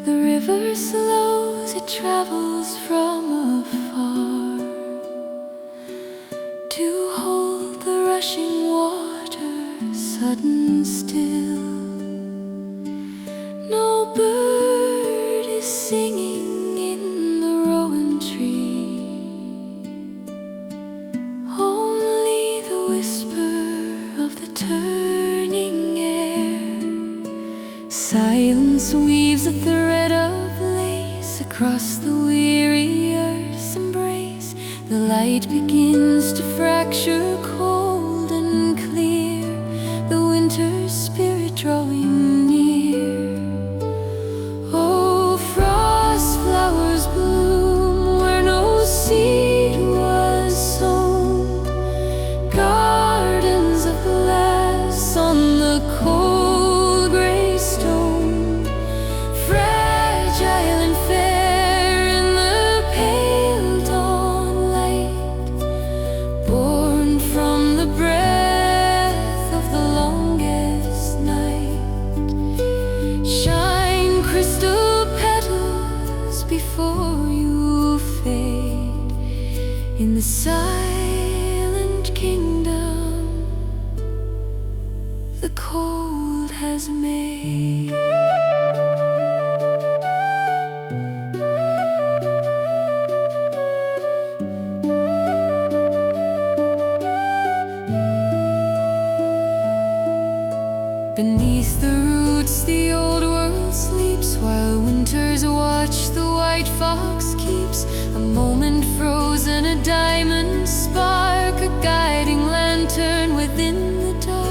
The river slows, it travels from afar to hold the rushing water sudden still. No bird is singing in the rowan tree, only the whisper of the turning air. Silence weaves a thread of lace across the weary earth's embrace. The light begins to fracture, cold and clear, the winter spirit drawing near. Oh, frost flowers bloom where no seed was sown, gardens of glass on the cold gray stone, fragile and fair in the pale dawn light, born from the breath of the longest night. Shine crystal petals before you fade in the silent kingdom the cold has made. Beneath the roots the old world sleeps, while winters watch the white fox keeps. A moment frozen, a diamond spark, a guiding lantern within the dark.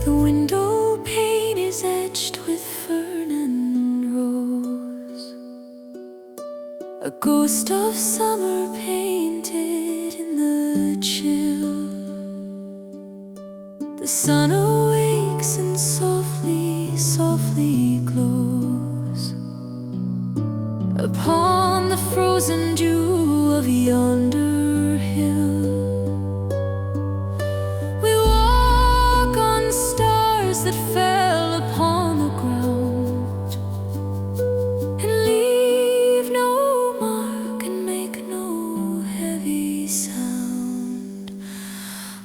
The window pane is edged with fern and rose, a ghost of summer painted in the chill. The sun awakes and softly, softly glows upon the frozen dew of yonder hill. We walk on stars that fell upon the ground, and leave no mark and make no heavy sound.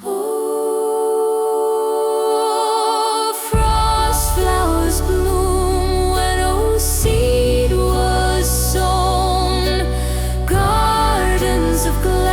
Oh, frost flowers bloom where no seed was sown, gardens of glass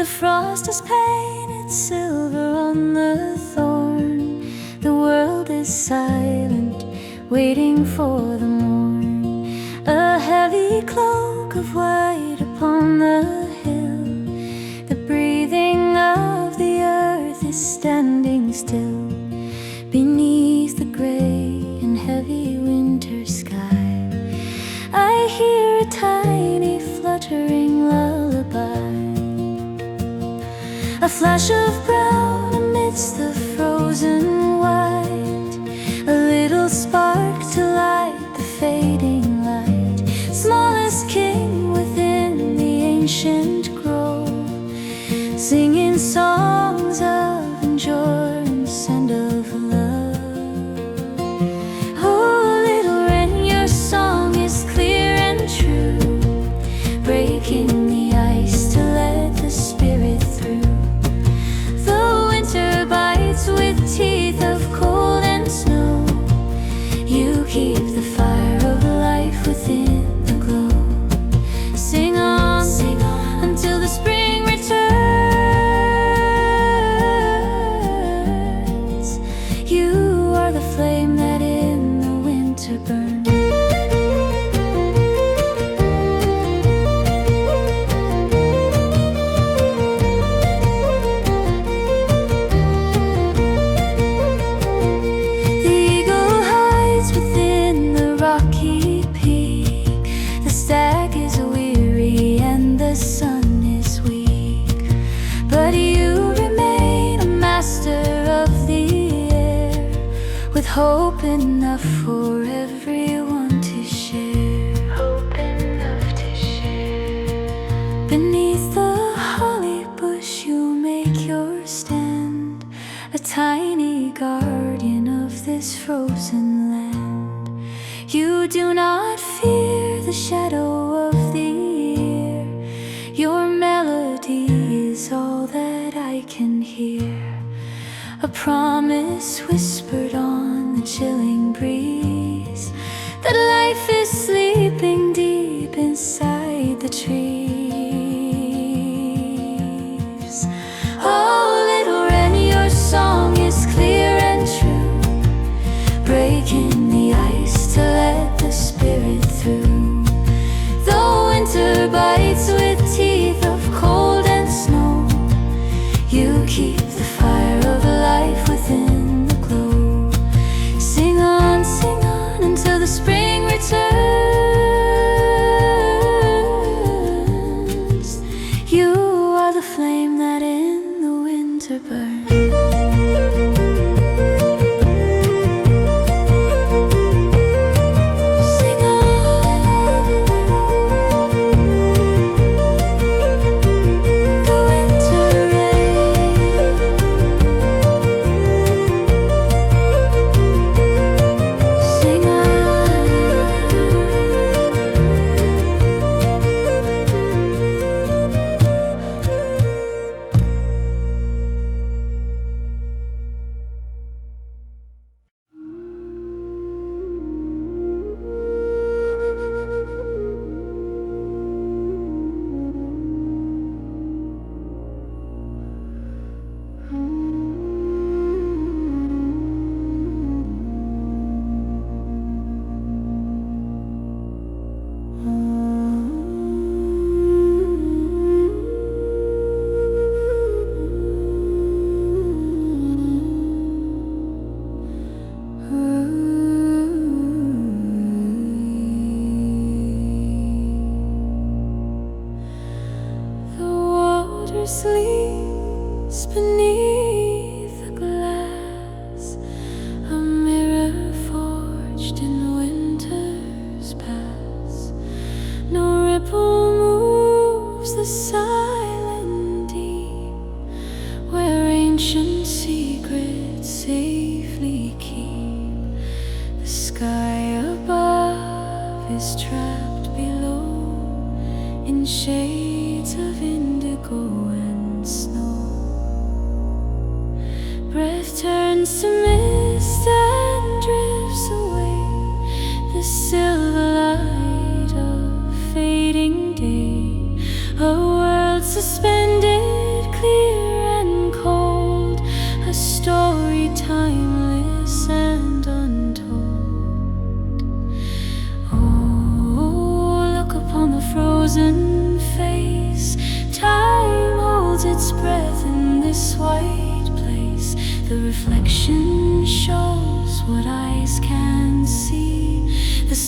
The frost has painted silver on the thorn. The world is silent, waiting for the morn. A heavy cloak of white upon the hill. The breathing of the earth is standing still beneath the gray and heavy winter sky. I hear a tiny fluttering lullaby, a flash of brown amidst the frozen white, a little spark to light the fading light. Smallest king within the ancient grove, singing songs of endurance and of love. Oh, little wren, your song is clear and true, breaking the ice to let the spirit through. The winter bites with teeth of cold and snow. You keep the fire of life within the glow. Sing on, until the spring returns. You are the flame that in the winter burns. The eagle hides within the rocky peak. The stag is weary and the sun is weak, but you remain a master of the air, with hope enough for everyone to share. Hope enough to share. Beneath the holly bush you make your stand, a tiny guardian of this frozen land. You do not fear the shadow of the year. Your melody is all that I can hear, a promise whispered on the chilling breeze, that life is sleeping deep inside the trees. Oh, little wren, your song is clear and true, breaking the ice to let the spirit through. The winter bites with teeth of cold and snow. You keep the fire of life within the glow.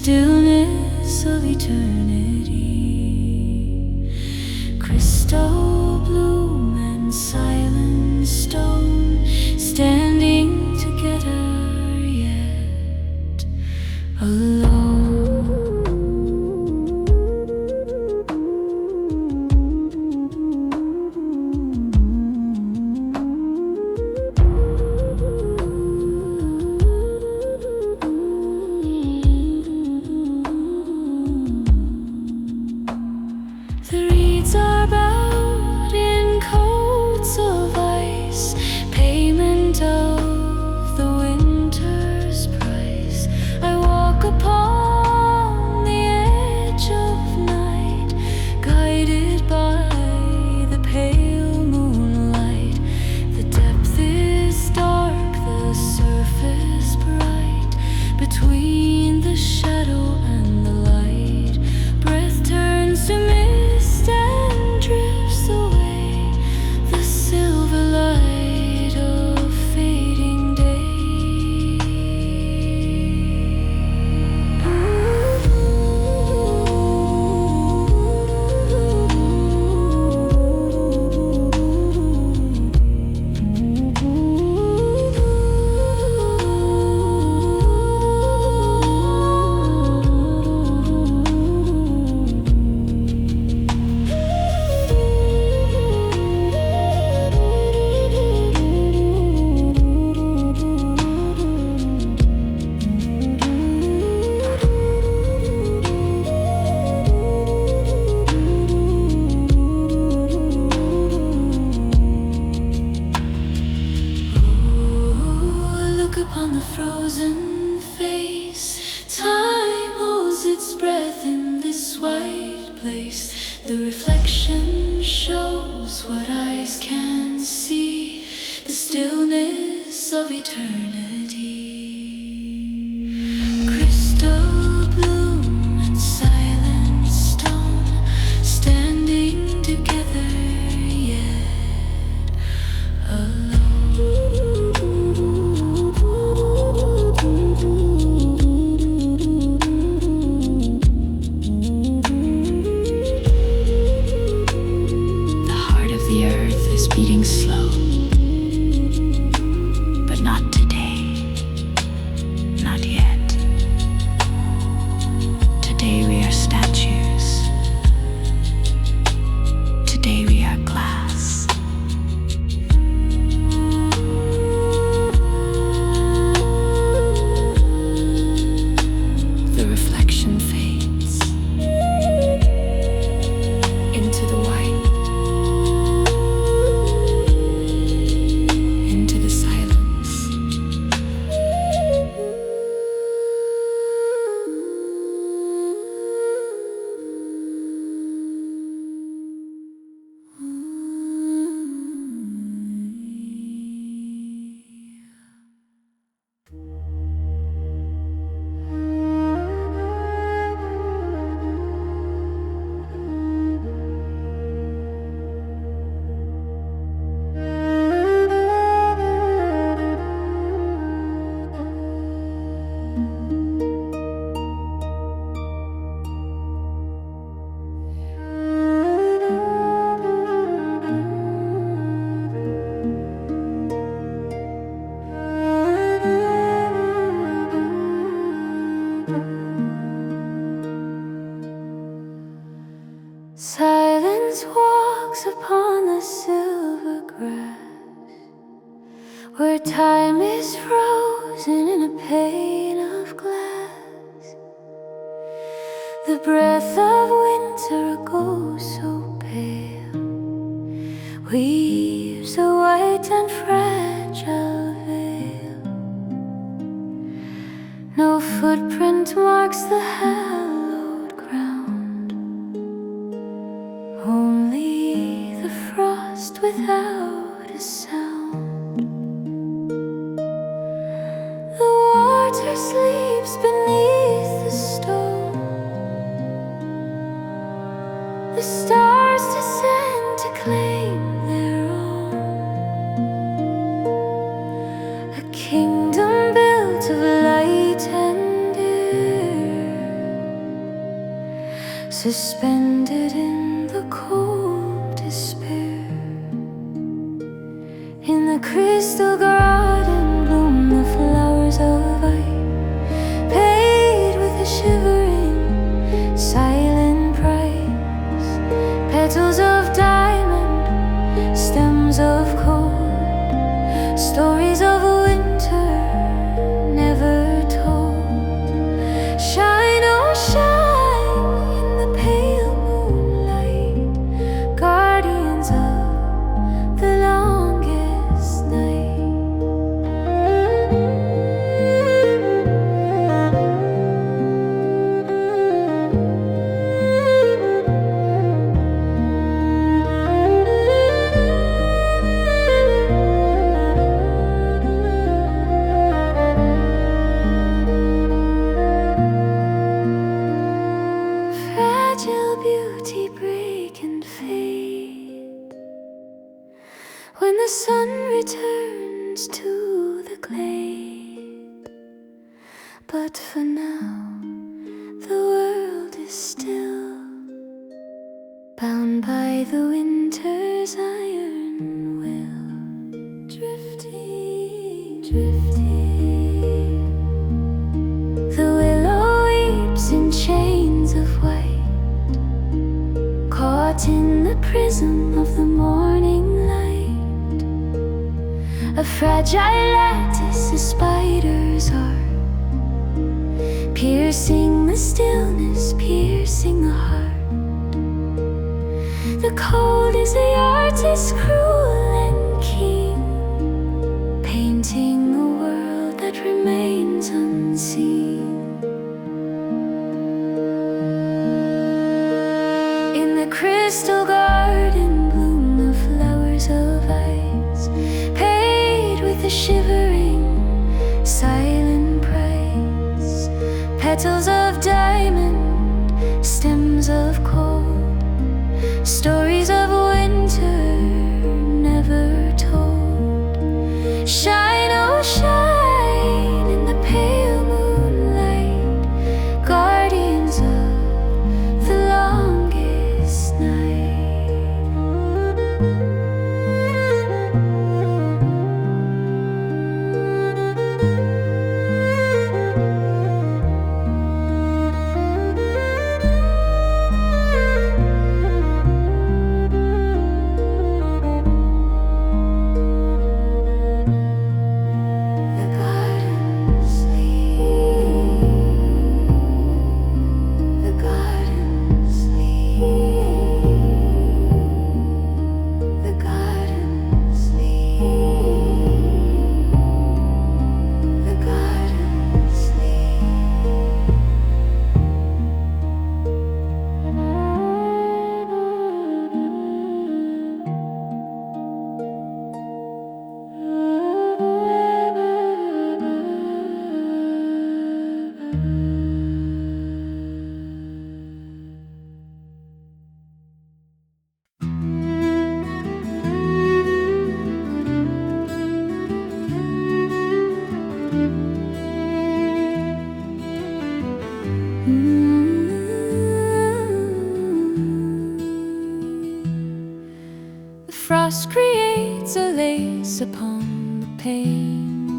stillness of eternity. Crystal bloom and silent stone, standing together yet alone. The reeds are bound in coats of ice, payment of the winter's price. I walk upon the edge of night, guided by the pale moonlight. The depth is dark, the surface bright, between the shadow and the light. Breath turns to mist and drifts away, the silver light of fading day. Look upon the frozen face. Time holds its breath in this white place. The reflection shows what eyes can see, the stillness of eternity. Crystal bloom and silent stone, standing together yet alone. The heart of the earth is beating slow, but not today, not yet. Today we are statues. Today we are glass. The reflection fades into the white, into the silence. Silence walks upon the silver grass, where time is frozen in a pane of glass. The breath of winter goes so pale, weaves a white and fragile veil. No footprint marks the hallowed ground, only the frost without a sound. The water sleeps beneath the stone, the stars descend to claim their own. A kingdom built of light and air, suspended in the cold despair. In the crystal garden bloom the flowers of ice, paid with a shivering, silent price. Petals of diamond, stems of cold, stories of winter never told. Shine, oh shine in the pale moonlight, guardians of the longest night. Fragile beauty break and fade when the sun returns to the glade. But for now, the world is still, bound by the winter's iron will. Drifting, drifting, the willow weeps in chains of white, caught in the prism of the morning light. A fragile lattice, a spider's art, piercing the stillness, piercing the heart. The cold is the artist, cruel and keen, painting a world that remains unseen. In the crystal garden bloom the flowers of ice, paid with a shivering, silent price. Petals of diamond, stems of cold, stories of winter never told. Shine, oh shine in the pale moonlight, guardians of the longest night. The garden sleep, the garden sleep, the garden sleep, the garden The frost creates a lace upon the pane,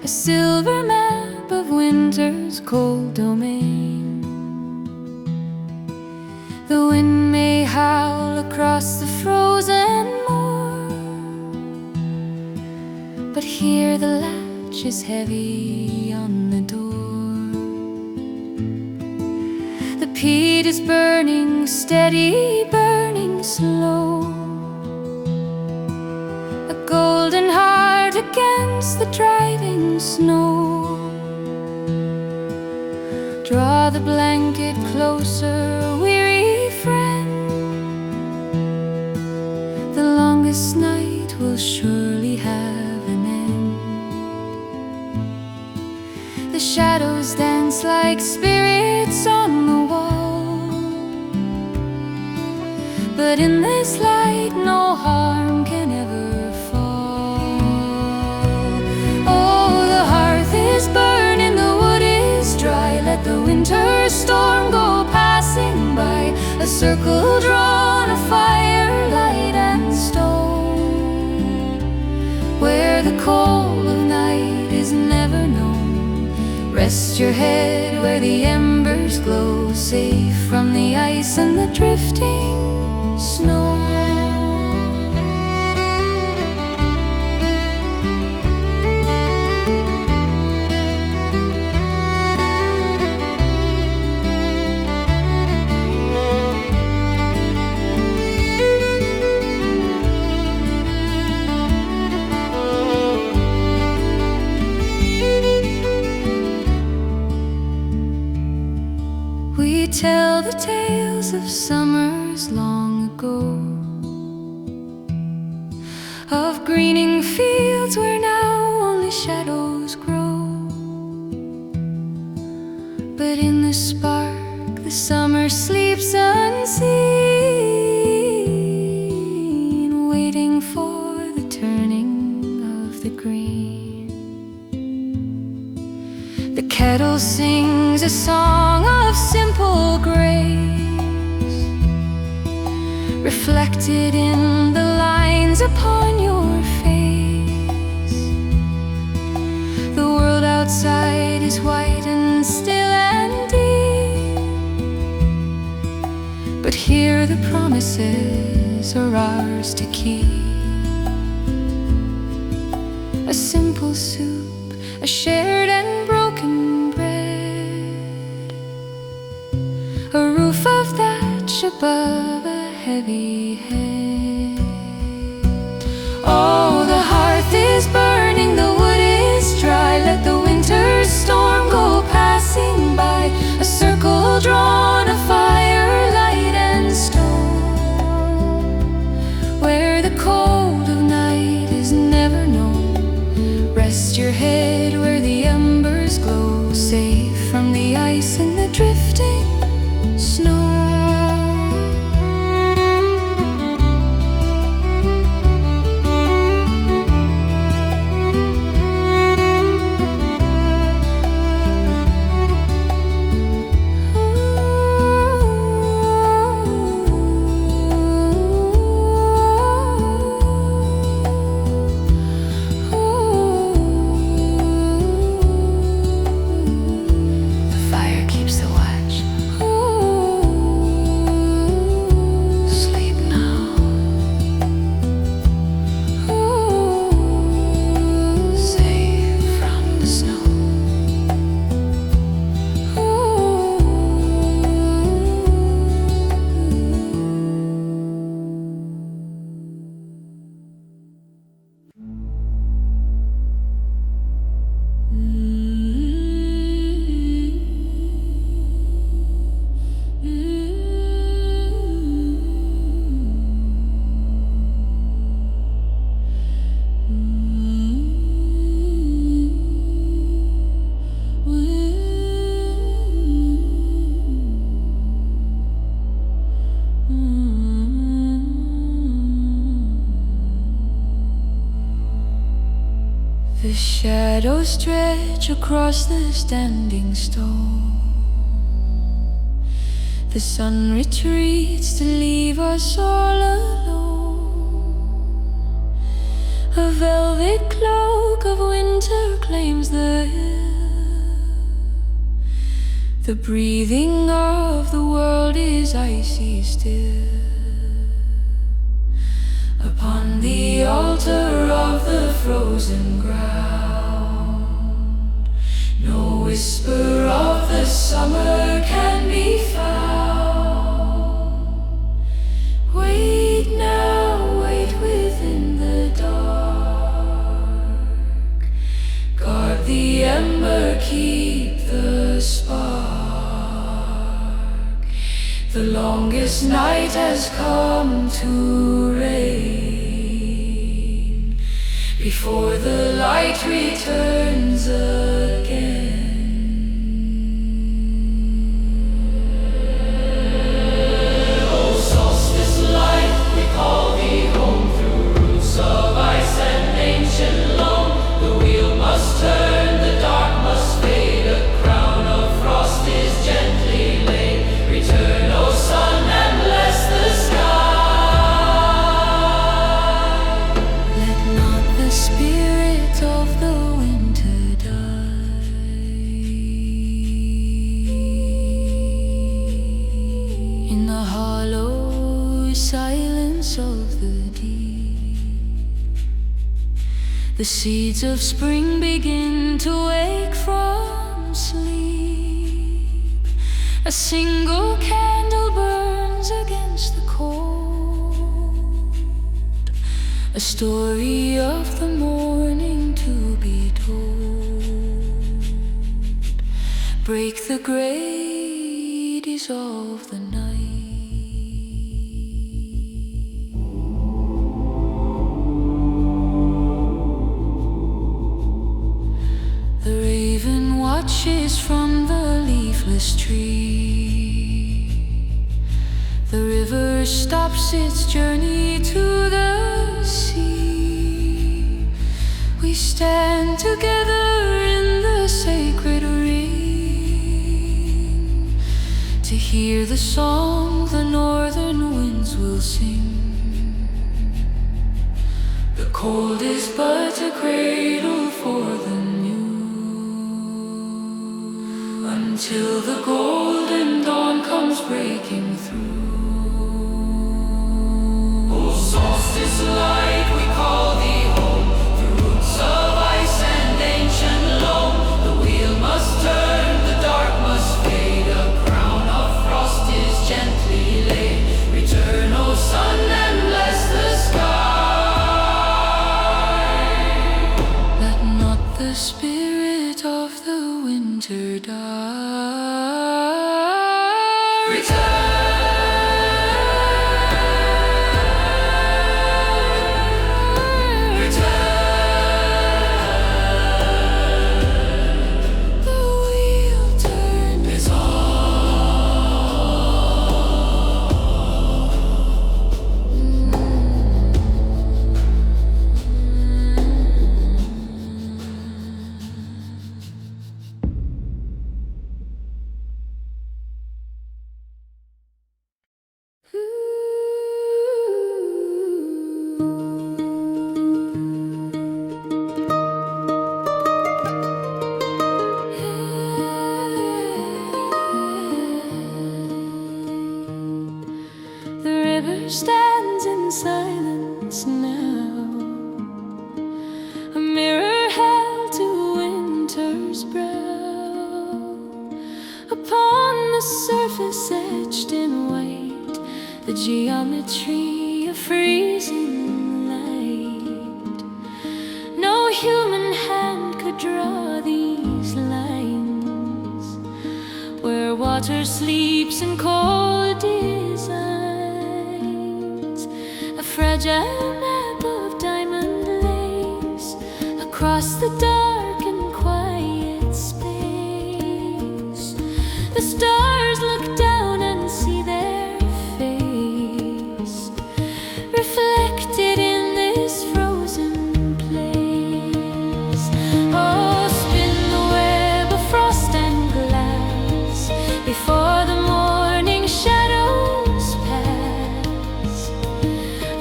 a silver map of winter's cold domain. The wind may howl across the frozen moor, but here the latch is heavy on the door. The peat is burning steady, burning slow, a golden heart against the driving snow. Draw the blanket closer, weary friend, the longest night will surely have an end. The shadows dance like spirits on the wall, but in this light no harm can ever fall. Oh, the hearth is burning, the wood is dry, let the winter storm a circle drawn of firelight and stone, where the cold of night is never known. Rest your head where the embers glow, safe from the ice and the drifting snow. We tell the tales of summers long ago, of greening fields where now only shadows grow. But in the spark the summer sleeps unseen, waiting for the turning of the green. The kettle sings a song of simple grace, reflected in the lines upon your face. The world outside is white and still and deep, but here the promises are ours to keep. A simple soup, a shared and broken bread, a roof of thatch above a heavy head. Oh, the hearth is burning, the wood is dry. Let the winter storm go passing by, a circle drawn of firelight and stone, where the cold of night is never known. Rest your head where the embers glow, safe from the ice and the drifting snow. The shadows stretch across the standing stone. The sun retreats to leave us all alone. A velvet cloak of winter claims the hill. The breathing of the world is icy still. Upon the altar of the frozen ground, no whisper of the summer can be found. Wait now, wait within the dark. Guard the ember, keep the spark. The longest night has come to reign, before the light returns again. Oh, solstice light, we call thee home through roots of ice and ancient loam. The wheel must turn, the dark must fade, a crown of frost is gently laid. Return, O sun, and The seeds of spring begin to wake from sleep. A single candle burns against the cold, a story of the morning to be told. Break the gray, dissolve the night. The raven watches from the leafless tree. The river stops its journey to the sea. We stand together in the sacred ring to hear the song the northern winds will sing. The cold is but a cradle for the until the golden dawn comes breaking through. Oh, solstice light, we call thee home. Through roots of ice and ancient loam, the wheel must turn, the dark must fade. A crown of frost is gently laid. Return, O sun, and bless the sky. Let not the spirit of the winter die. Stands in silence now, a mirror held to winter's brow. Upon the surface etched in white, the geometry of freezing light. No human hand could draw these lines, where water sleeps in cold design. Fragile map of diamond lace across the dark and quiet space. The stars look down and see their face reflected in this frozen place. Oh, spin the web of frost and glass before the morning shadows pass.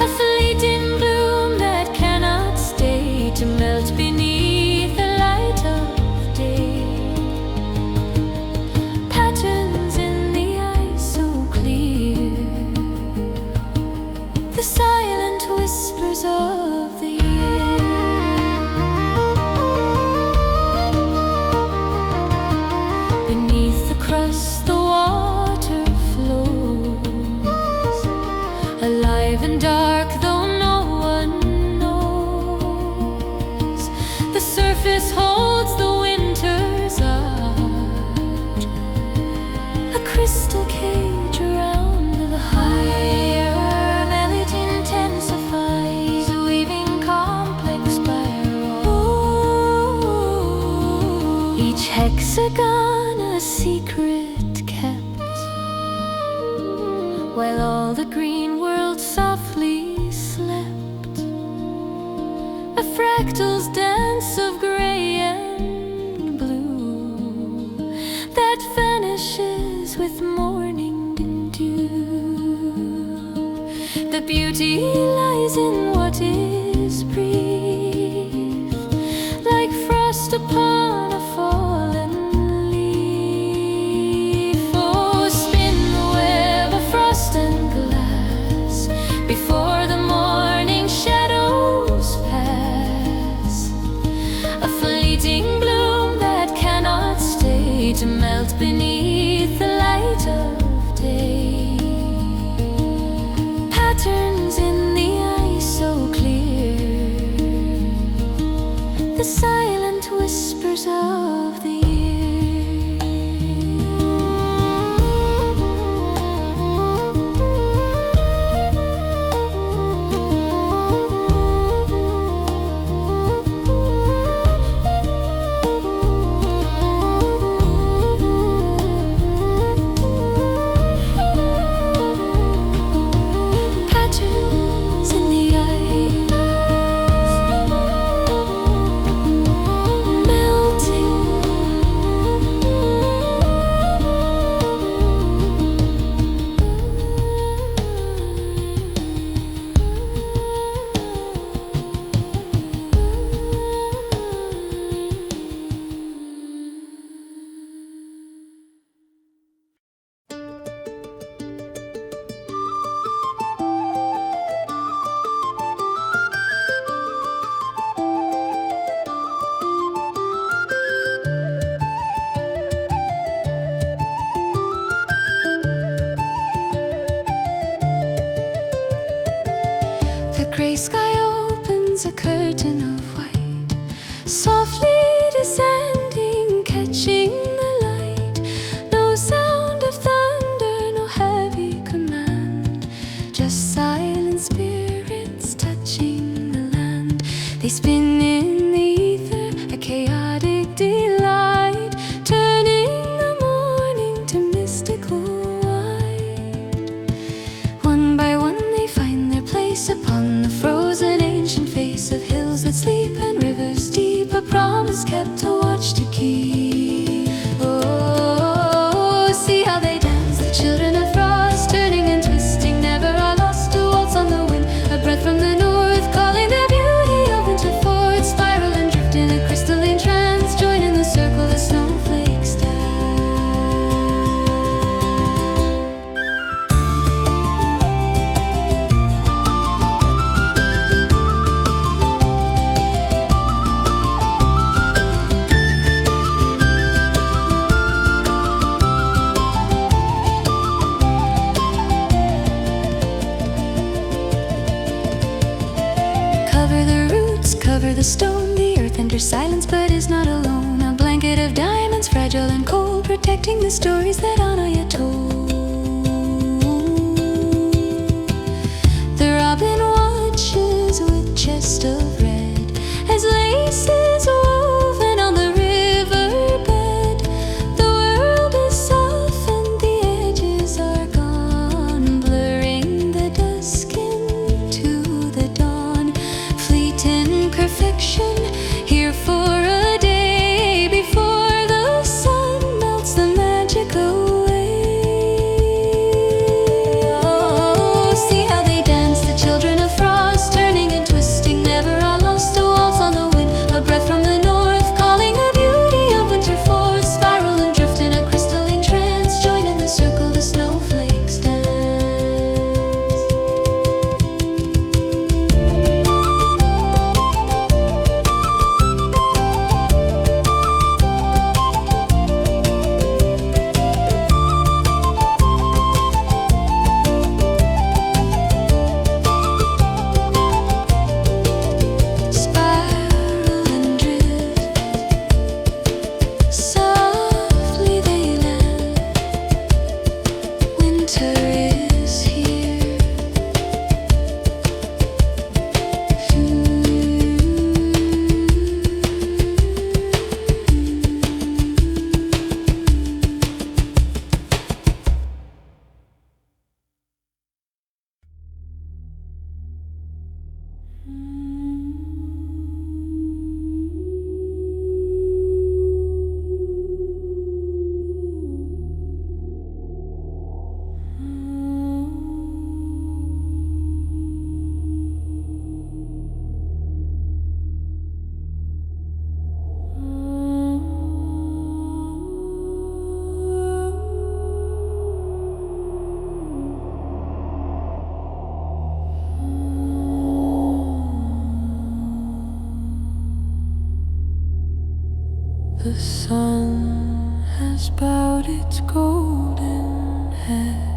A fleeting bloom that cannot stay to melt beneath the light of day. Patterns in the ice so clear, the silent whispers of the year. Beneath the crust the water flows, alive and dark though no one knows. The surface holds the winter's art, a crystal cage around the higher melody intensifies, weaving complex spirals. Each hexagon a secret kept, while all the green world softly slept. A fractal's dance of gray and blue that vanishes with morning dew. The beauty lies in what is brief, like frost upon a fallen leaf. Oh, spin the web of frost and glass before the morning shadows pass. melt beneath the light of day. Patterns in the ice so clear, the silent whispers of the year. Gray sky opens a curtain of white, softly descending, catching the light. No sound of thunder, no heavy command, just silent spirits touching the land. They spin in the ether, a chaotic delight, turning the morning to mystical white. One by one they find their place upon the frozen ancient face of hills that sleep and rivers deep, a promise kept, a watch to keep. Oh, see how they dance, the children of frost, turning and twisting, never are lost, to waltz on the wind, a breath from the north, calling the beauty of winter forth, spiral and drift in a crystalline trance, join in the circle the snowflakes dance. Cover the stone, the earth enters silence but is not alone. A blanket of diamonds, fragile and cold, protecting the stories that are not yet told. The robin watches with chest of red as lace is woven on the riverbed. The world is softened, the edges are gone, blurring the dusk into the dawn. Fleet in perfection, here for a day before the sun melts the magic away. Oh, see how they dance, the children of frost, turning and twisting, never are lost, a waltz on the wind, a breath from the north, calling a beauty of winter forth, spiral and drift in a crystalline trance, join in the circle the snowflakes dance. Spiral and drift, softly they land. Winter is here. The sun has bowed its golden head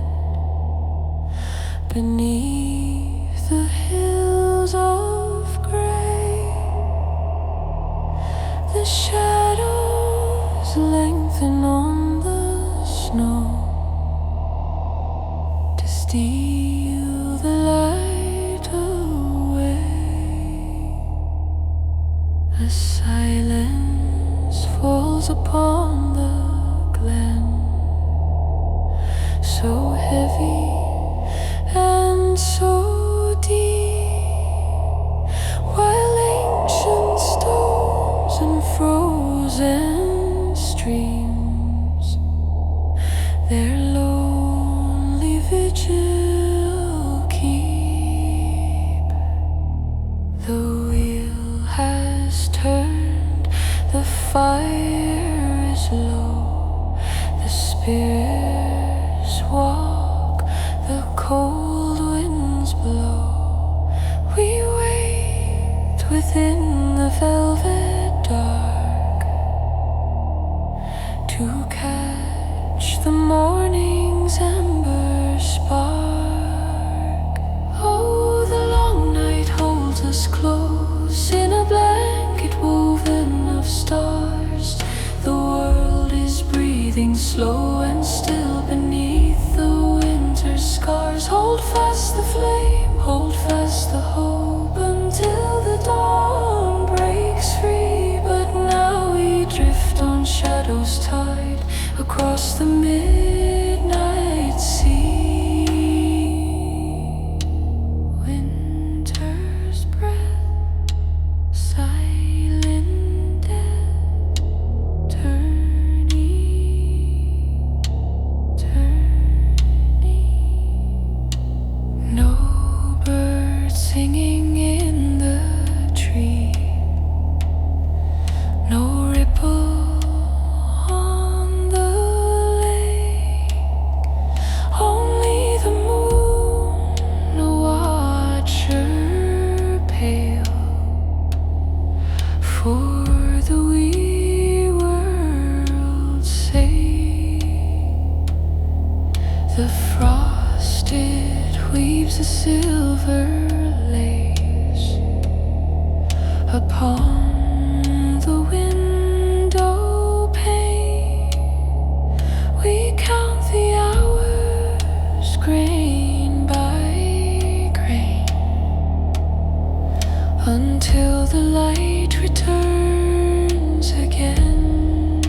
beneath the hills of grey. The shadows lengthen on the snow to steal the light away. A silence falls upon the glen, so heavy and so deep, while ancient stones and frozen streams their lonely vigil keep. The wheel has turned, the fire is low, the spirits walk, the cold winds blow. We wait within the velvet dark to catch the morning's ember spark. Oh, the long night holds us close in a blanket woven of stars. The world is breathing slow and still beneath the winter scars. Hold fast the flame, hold fast the hope until the dawn breaks free. But now we drift on shadows tide across the midnight sea. Winter's breath, silent death, turning, turning. No birds singing in the tree, no ripple on the lake, only the moon, a watcher pale for the wee world's sake. The frosted weaves a silver lace upon the window pane. We count the hours, grain by grain, until the light returns again.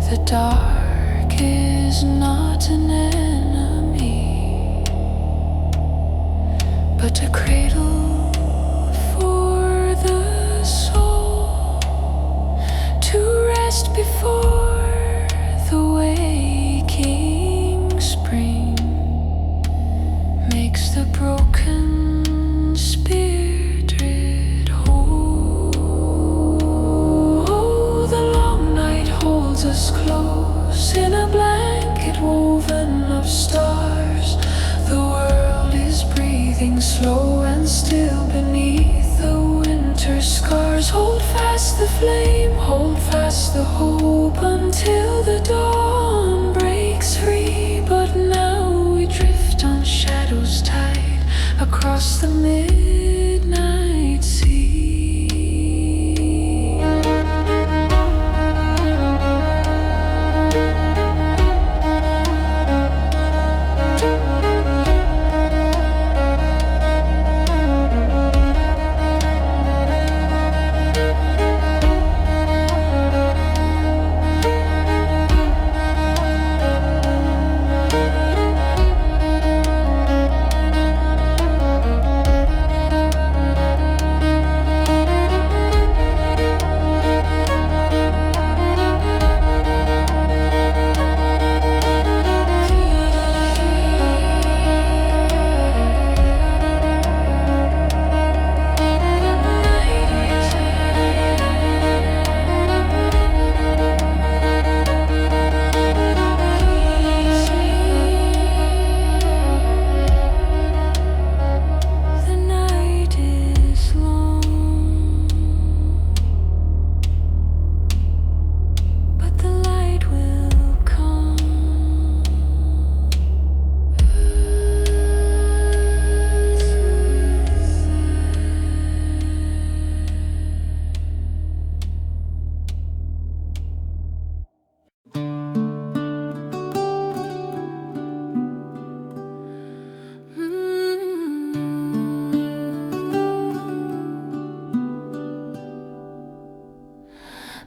The dark is not an enemy, but a cradle for the soul to rest before the waking spring makes the broken spirit whole. The long night holds us close in a blanket woven of stars. The world is breathing slow and still beneath the winter scars. Hold fast the flame, hold fast the hope until the dawn breaks free. But now we drift on shadows tide across the midnight sea.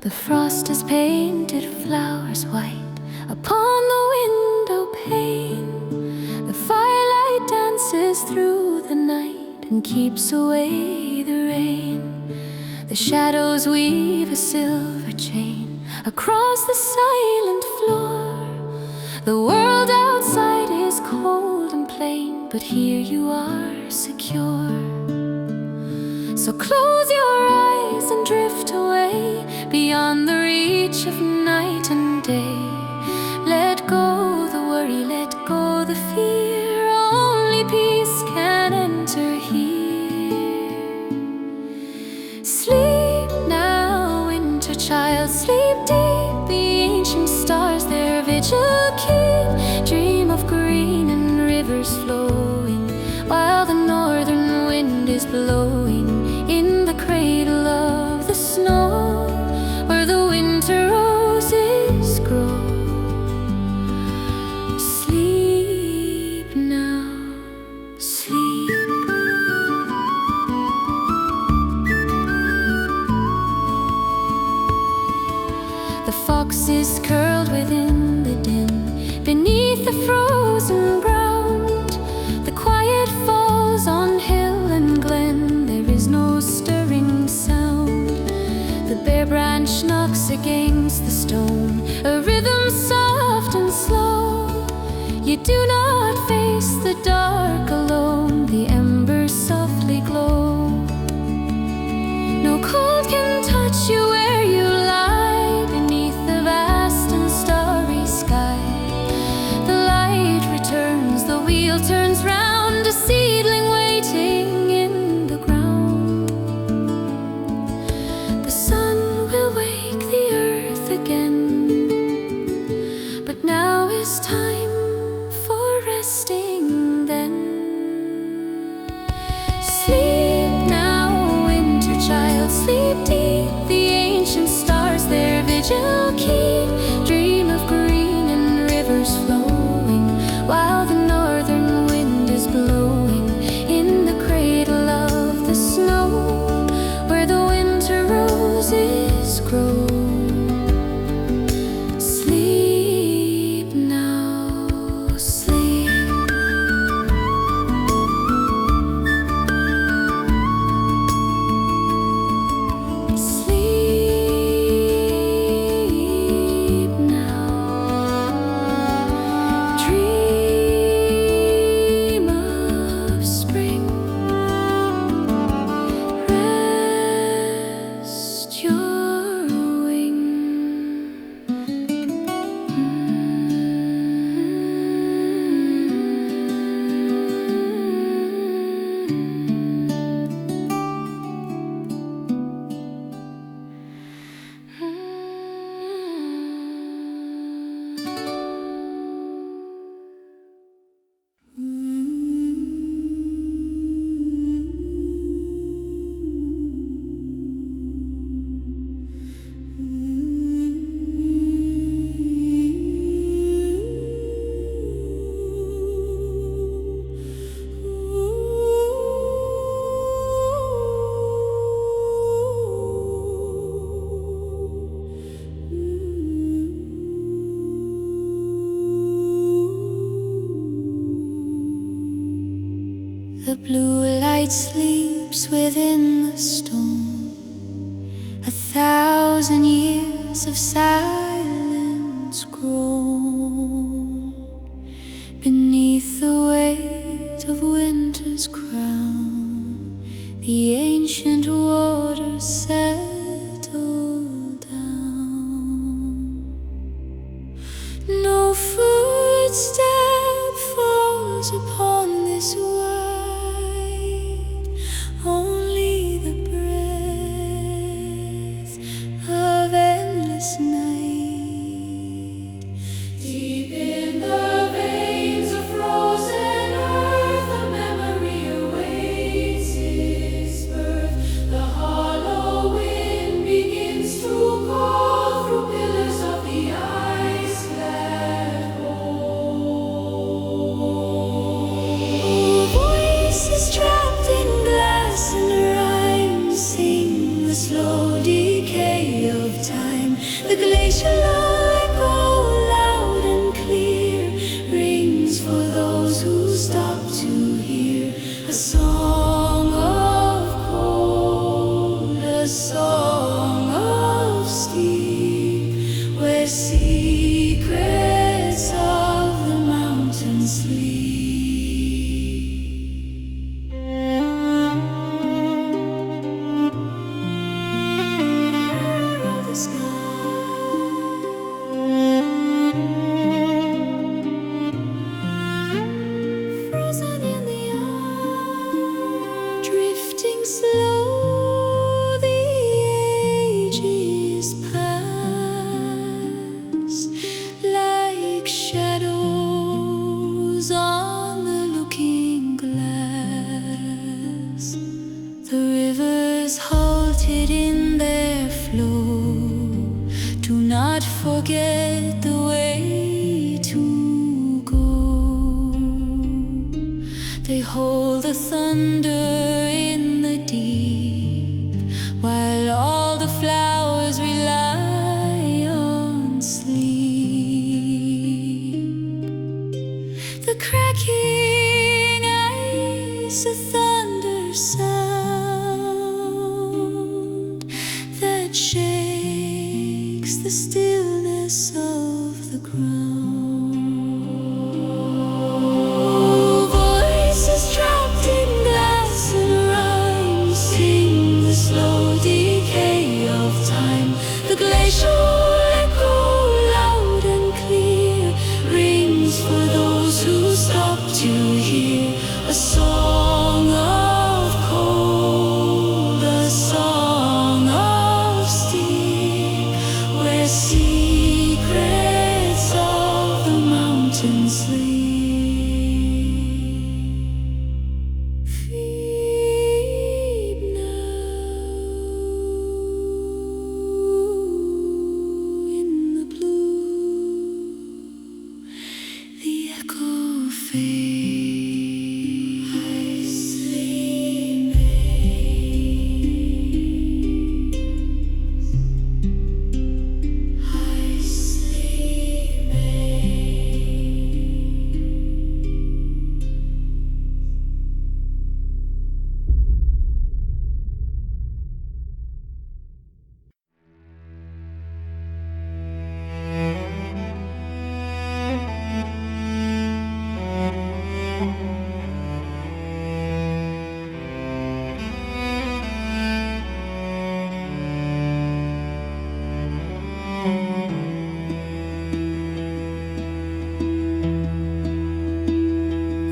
The frost has painted flowers white upon the window pane. The firelight dances through the night and keeps away the rain. The shadows weave a silver chain across the silent floor. The world outside is cold and plain, but here you are secure. So close your eyes and drift away beyond the reach of night and day. Let go the worry, let go the fear. Only peace can enter here. Sleep now, winter child, sleep deep. The ancient stars their vigil keep. Dream of green and rivers flowing while the northern wind is blowing. In the cradle of the snow, where the winter roses grow. Sleep now, sleep. The fox is curled within the dim, beneath the frozen ground. The quiet falls on hill and glen, there is no stirring sound. The bare branch knocks against the stone, a rhythm soft and slow. You do not face the dark alone, the embers softly glow. No cold can touch you where you lie, beneath the vast and starry sky. The light returns, the wheel turns round, a seedling waiting in the ground. The sun will wake the earth again, but now is time for resting then. Sleep now, winter child, sleep deep. The ancient stars their vigil keep. Dream of green and rivers flowing while the northern wind is blowing. In the cradle of the snow, where the winter roses grow. Sleep now, sleep. Sleep now. Dream of spring. Rest your wing. The blue light sleeps within the stone. 1,000 years of silence grow beneath the weight of winter's crown. The ancient waters settle down. No footstep falls upon this wide, only the breath of endless night. The glacial echo, loud and clear, rings for those who stop to hear a song of cold, a song of steep, where secrets of the mountain sleep. Forget the way to go. They hold the thunder in the deep, while all the flowers rely on sleep. The cracking ice, a thunder sound that shakes the stillness of the ground. Voices trapped in glass and rhyme sing the slow decay of time. The glacial echo, loud and clear, rings for those who stop to hear a song of cold, a song of steep, where secrets of the mountain sleep. Feed now in the blue, the echo fades. I sleep.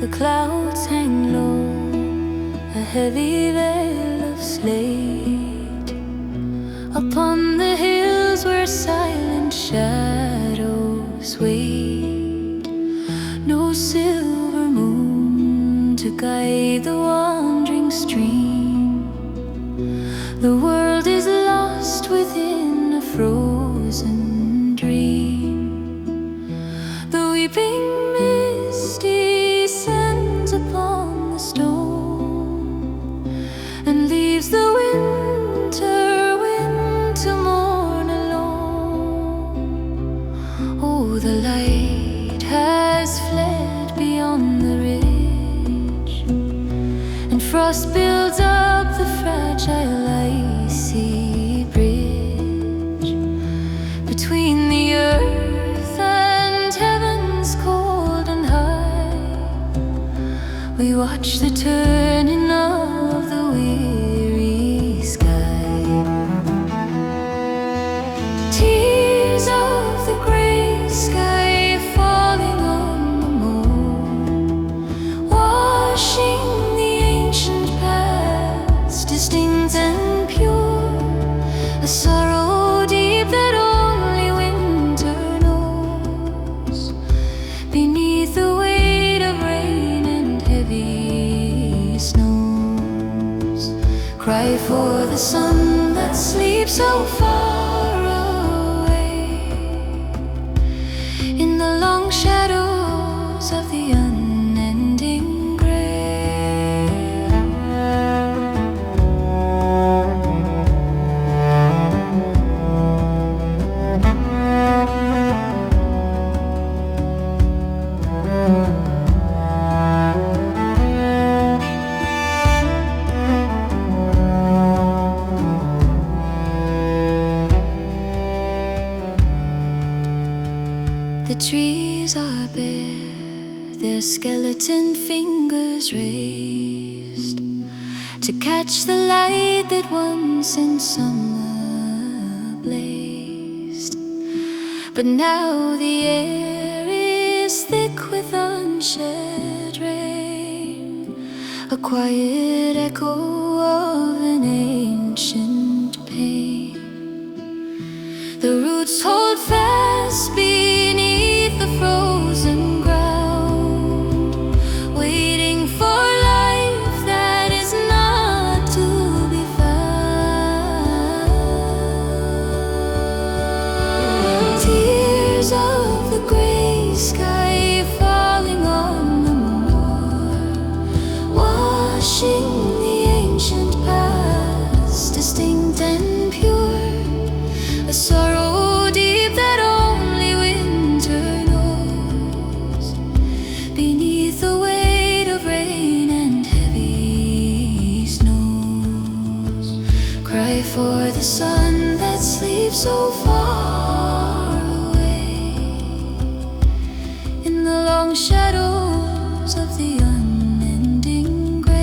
The clouds hang low, a heavy veil of slate upon the hills where silent shadows wait. No silver moon to guide the wandering stream. The world is lost within a frozen dream. The weeping misty descends upon the stone and leaves the winter wind to mourn alone. Oh, the light has fled beyond the ridge, and frost builds up the fragile icy bridge between the earth and heaven's cold and high. We watch the turning of the weary sky. Tears of the gray sky falling on the moor, washing the ancient past, distinct and pure. A sorrow deep that only winter knows. Beneath the weight of rain and heavy snows, cry for the sun that sleeps so far away in the long shadows of the unending grey. The trees are bare, their skeleton fingers raised to catch the light that once in summer blazed. But now the air is thick with unshed rain, a quiet echo of an ancient pain. The roots hold fast beneath the frozen ground, waiting for life that is not to be found. Tears of the gray sky falling on the moor, washing the ancient past, distinct and pure. A sorrow deep that only winter knows, beneath the weight of rain and heavy snows. Cry for the sun that sleeps so far away, in the long shadows of the unending grey.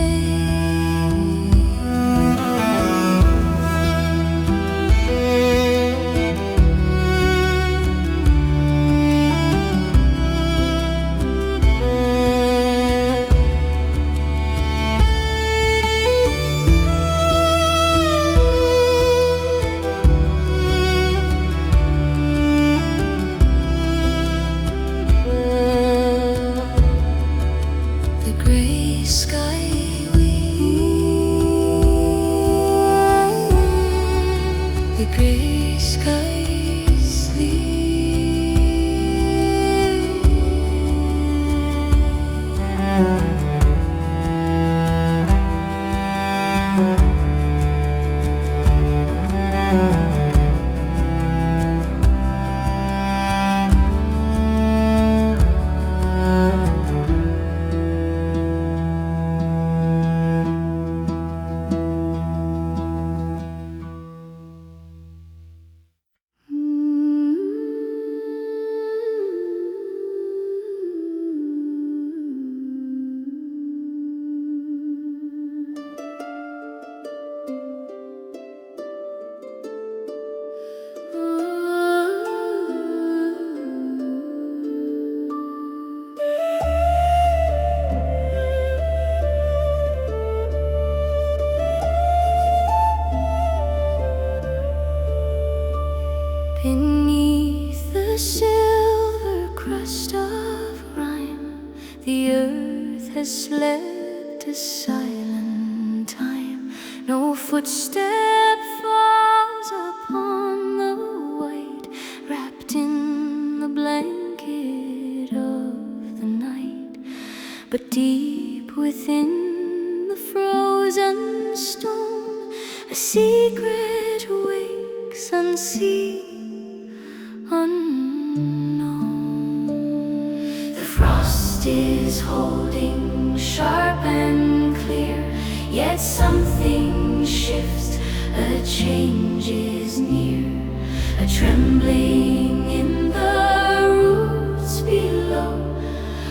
The grey sky weeps, the grey sky beneath the silver crust of rime. The earth has slept a silent time. No footstep falls upon the white, wrapped in the blanket of the night. But deep within the frozen stone, a secret wakes unseen, unknown. The frost is holding sharp and clear, yet something shifts, a change is near, a trembling in the roots below,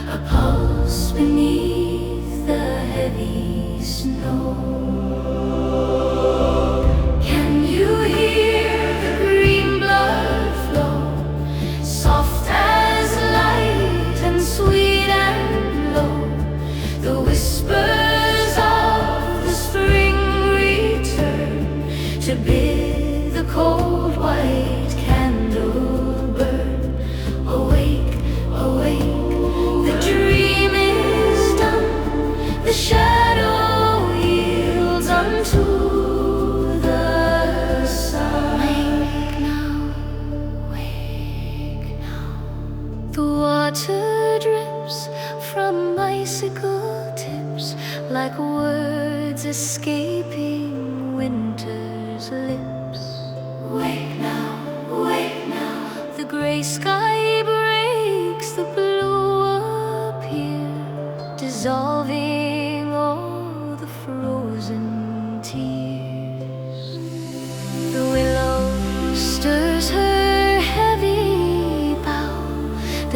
a pulse beneath the heavy snow. Can you hear the green blood flow, soft as light and sweet and low? The whispers of the spring return to bid the cold white candle burn. Awake, awake, the dream is done, the shadow yields unto the sun. Wake now. The water drips from icicle tips, like words escaping winter's lips. Wake now, wake now. The gray sky breaks, the blue appears, dissolving all the frozen tears. The willow stirs her heavy bough,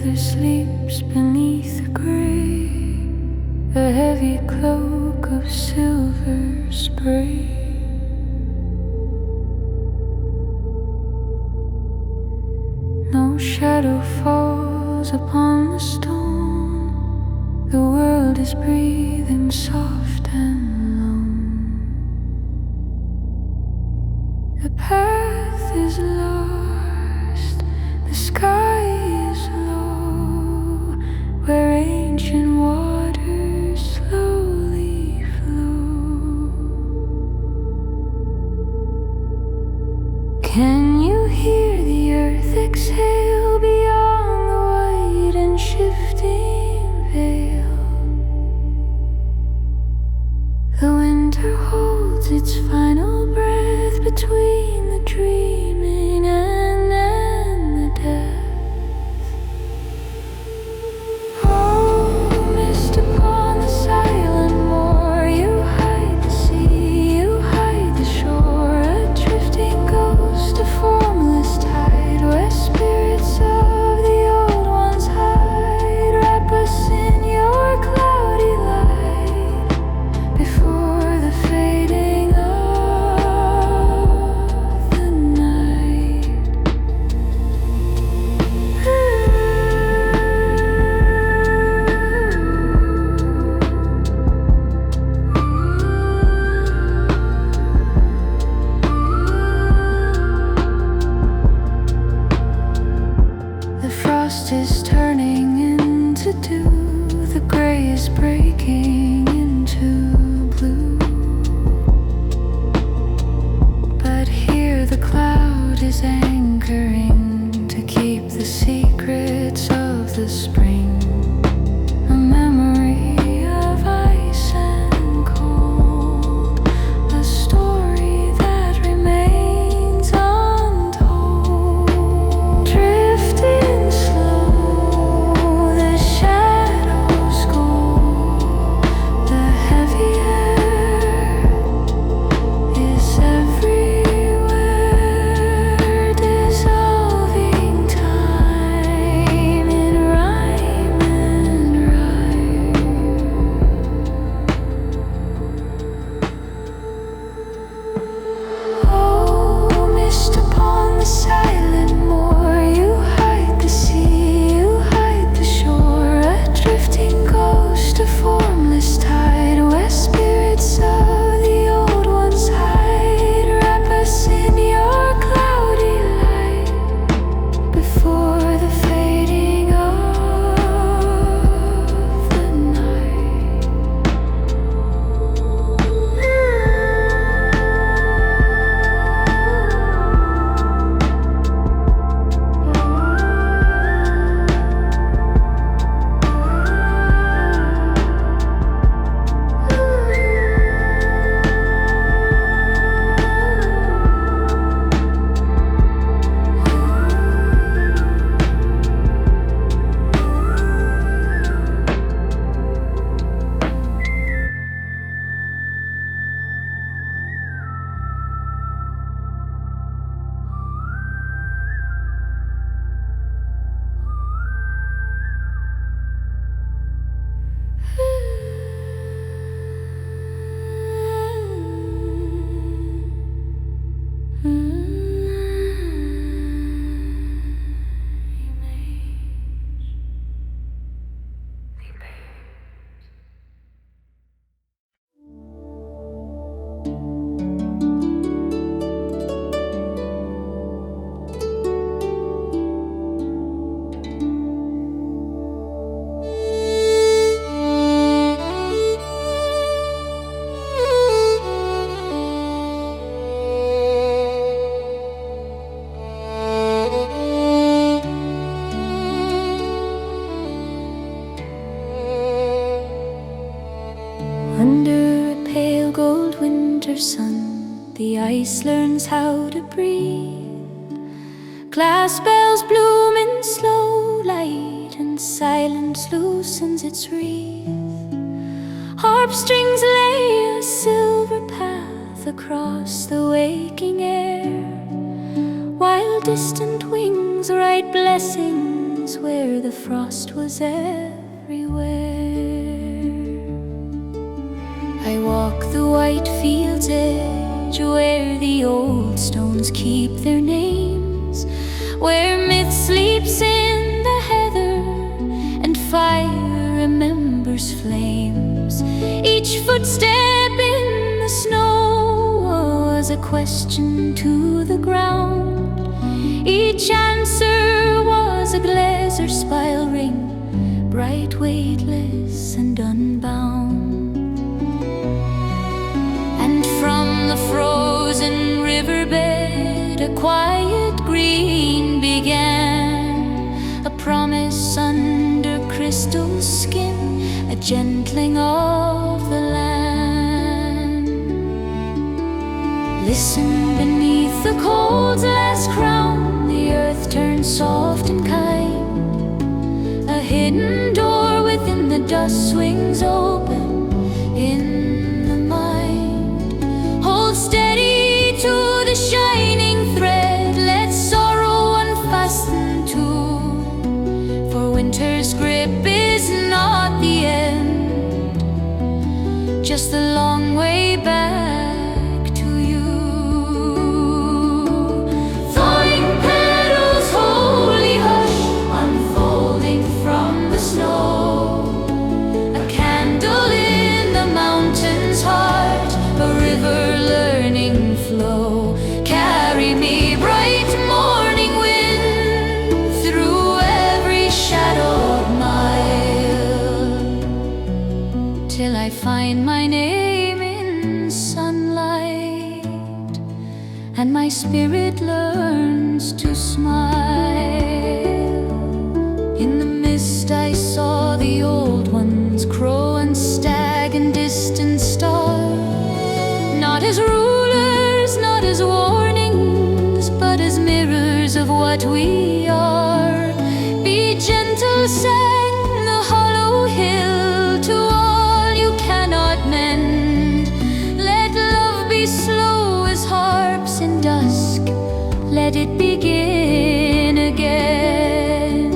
there sleeps beneath the grey a heavy cloak of silver spray. No shadow falls upon the stone. The world is breathing soft and lone. The path is lost, the sky is low, where ancient waters slowly flow. Can you hear the earth exhale beyond the white and shifting veil? The winter holds its final breath between the dreaming and the death. Oh, mist upon the silent moor, you hide the sea, you hide the shore, a drifting ghost, a formless tide, where spirits of the old ones hide. Wrap us in your cloudy light before the fading of the night. The frost is turning into dew, the gray is breaking into blue. But here the cloud is anchoring to keep the secrets of the spring, a memory of ice and cold, a story that remains untold. Drifting slow, the shadows go, the heavy air is everywhere, dissolving time in rhyme and rhyme. Oh, mist upon the silent moor, you hide the sea, you hide the shore, a drifting ghost, a formless tide, where spirits of the old ones hide. Wrap us in your cloudy light before the fading of the night. Under a pale gold winter sun, the ice learns how to breathe. Glass bells bloom in slow light, and silence loosens its wreath. Harp strings lay a silver path across the waking air, while distant wings write blessings lands where the frost was everywhere. I walk the white field's edge where the old stones keep their names, where myth sleeps in the heather and fire remembers flames. Each footstep in the snow was a question to the ground. Each answer was a gläserspiel ring, bright, weightless, and unbound. And from the frozen riverbed a quiet green began, a promise under crystal skin, a gentling of the land. Listen beneath the cold's last crown, the earth turns soft and kind. A hidden door within the dust swings open in the mind. Hold steady to the shining thread, let sorrow unfasten too, for winter's grip is not the end, just the long way back to you. Thawing petals, holy hush, unfolding from the snow. A candle in the mountain's heart, a river learning flow. Carry me, bright morning wind, through every shadowed mile, till I find my name in sunlight, and my spirit learns to smile. In the mist I saw the old ones, crow and stag and distant star, not as rulers, not as warnings, but as mirrors of what we are. Be gentle, sang the hollow hill, to all you cannot mend. Let love be slow as harps in dusk, let it begin again.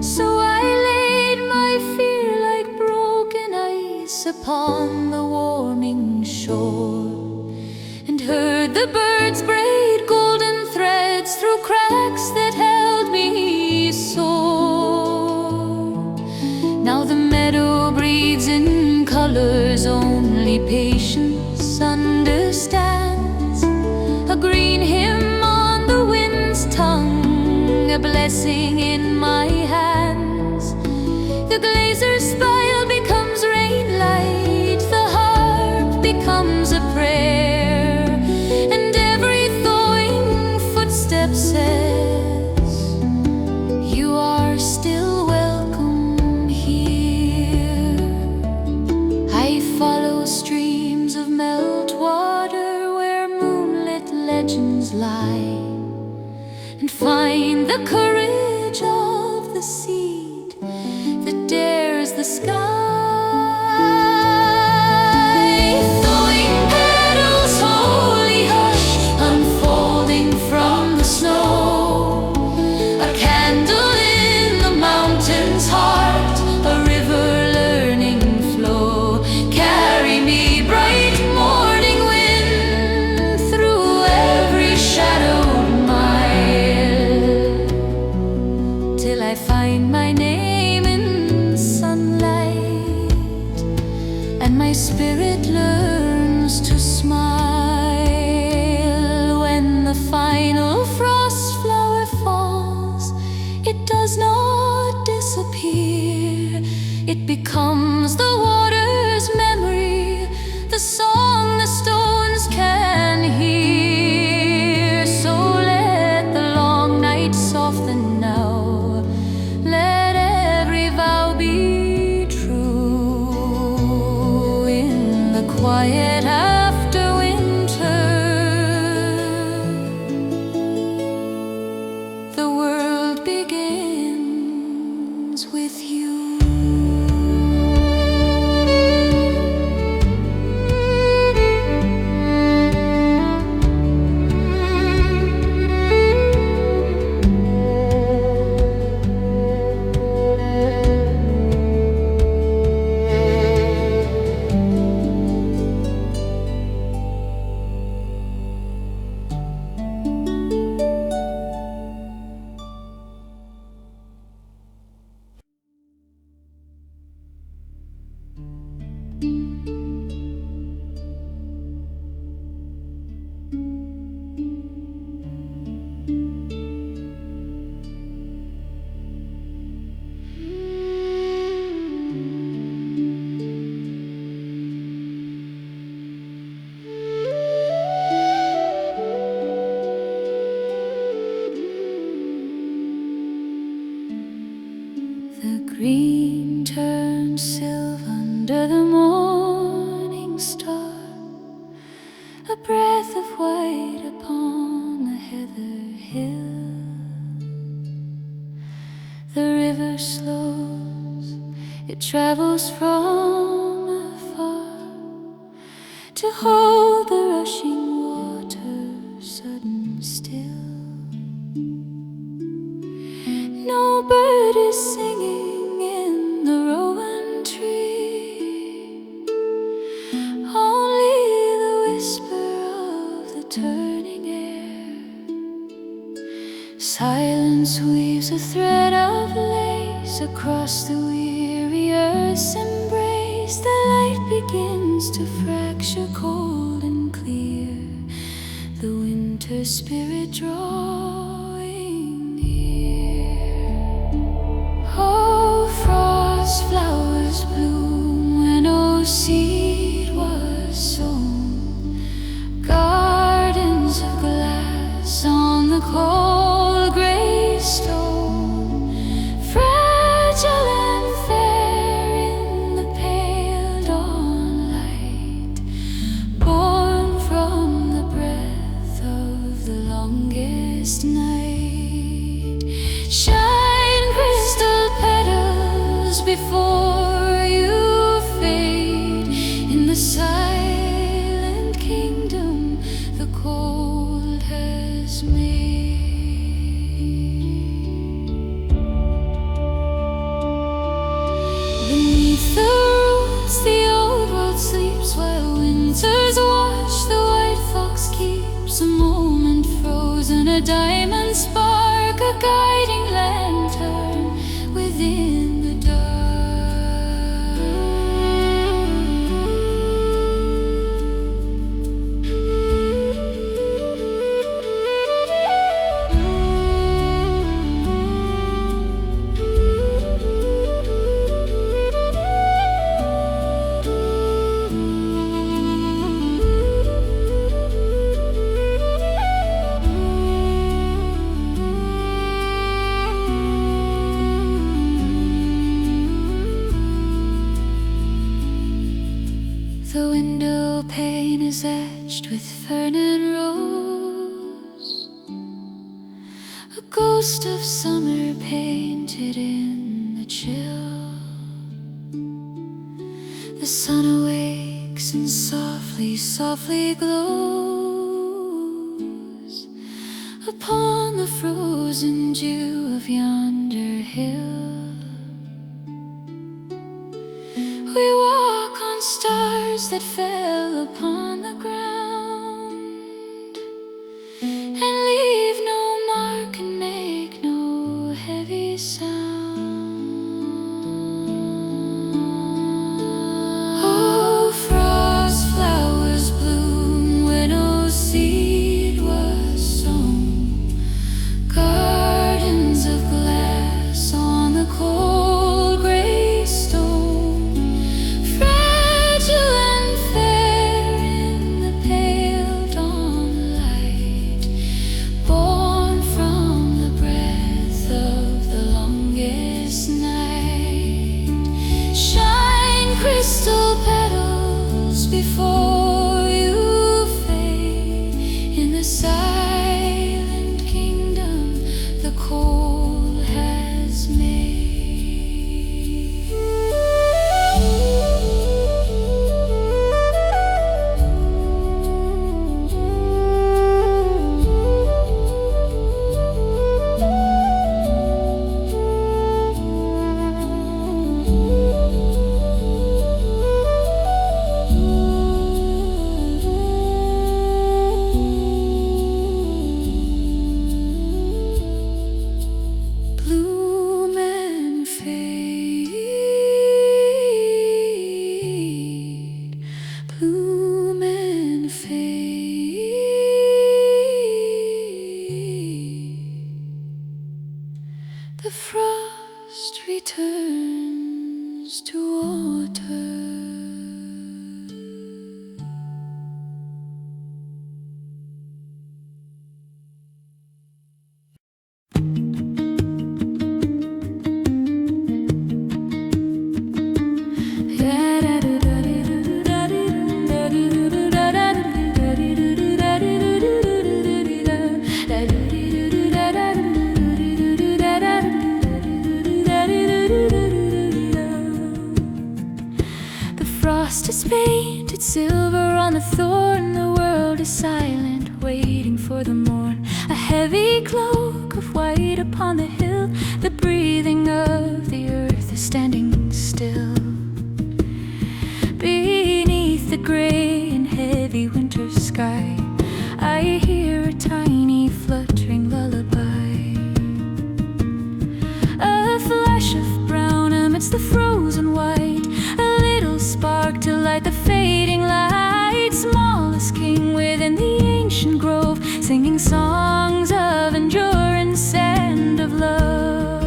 So I laid my fear like broken ice upon the warming shore, and heard the birds braid golden threads through cracks that held me sore. Now the meadow breathes in colors only patience understands, a green hymn on the wind's tongue, a blessing in my hands. The gläserspiel becomes rain light, the harp becomes a prayer, and every thawing footstep says, you are still welcome here. I follow streams of meltwater where moonlit legends lie, and find the courage of the seed that dares the sky. Thawing petals, holy hush, unfolding from the snow. A candle in the mountain's heart, a river learning flow. Carry me, bright morning wind, through every shadowed mile, till I find my name in sunlight, and my spirit learns to smile. When the final frost flower falls, it does not disappear, it becomes the water's memory, the song the stones can hear. So let the long night soften now, let every vow be true. In the quiet after winter, the world begins with you. The green turns silver under the morning star, a breath of white upon the heather hill. The river slows, it travels from afar to hold the rushing water sudden still. No bird is singing in the rowan tree, only the whisper of the turning air. Silence weaves a thread of lace across the weary earth's embrace. The light begins to fracture cold and clear, the winter spirit drawing near. Oh, frost flowers bloom when no seed was sown, gardens of glass on the cold grey stone, fragile and fair in the pale dawn light, born from the breath of the longest night. Shine crystal petals before you fade in the silent kingdom the cold has made. Beneath the roots the old world sleeps, while winters watch the white fox keeps. A moment frozen, a diamond spark, a guiding lantern within the dark. The window pane is etched with fern and rose, a ghost of summer painted in the chill. The sun awakes and softly, softly glows upon the frozen dew of yonder hill. We walk on stars that fell upon the ground, and leave no mark and make no heavy sound. Oh, frost flowers bloom where no seed was sown, gardens of glass on the cold grey stone, fragile and fair in the pale dawn light, born from the breath of the longest night. Shine crystal petals before you fade in the silent kingdom the cold has made. Bloom and fade, bloom and fade. The frost returns to water. painted silver on the thorn. The world is silent, waiting for the morn. A heavy cloak of white upon the hill. The breathing of the earth is standing still. Beneath the gray and heavy winter sky, I hear a tiny fluttering lullaby. A flash of brown amidst the frozen white, a little spark to light the fading light. Smallest king within the ancient grove, singing songs of endurance and of love.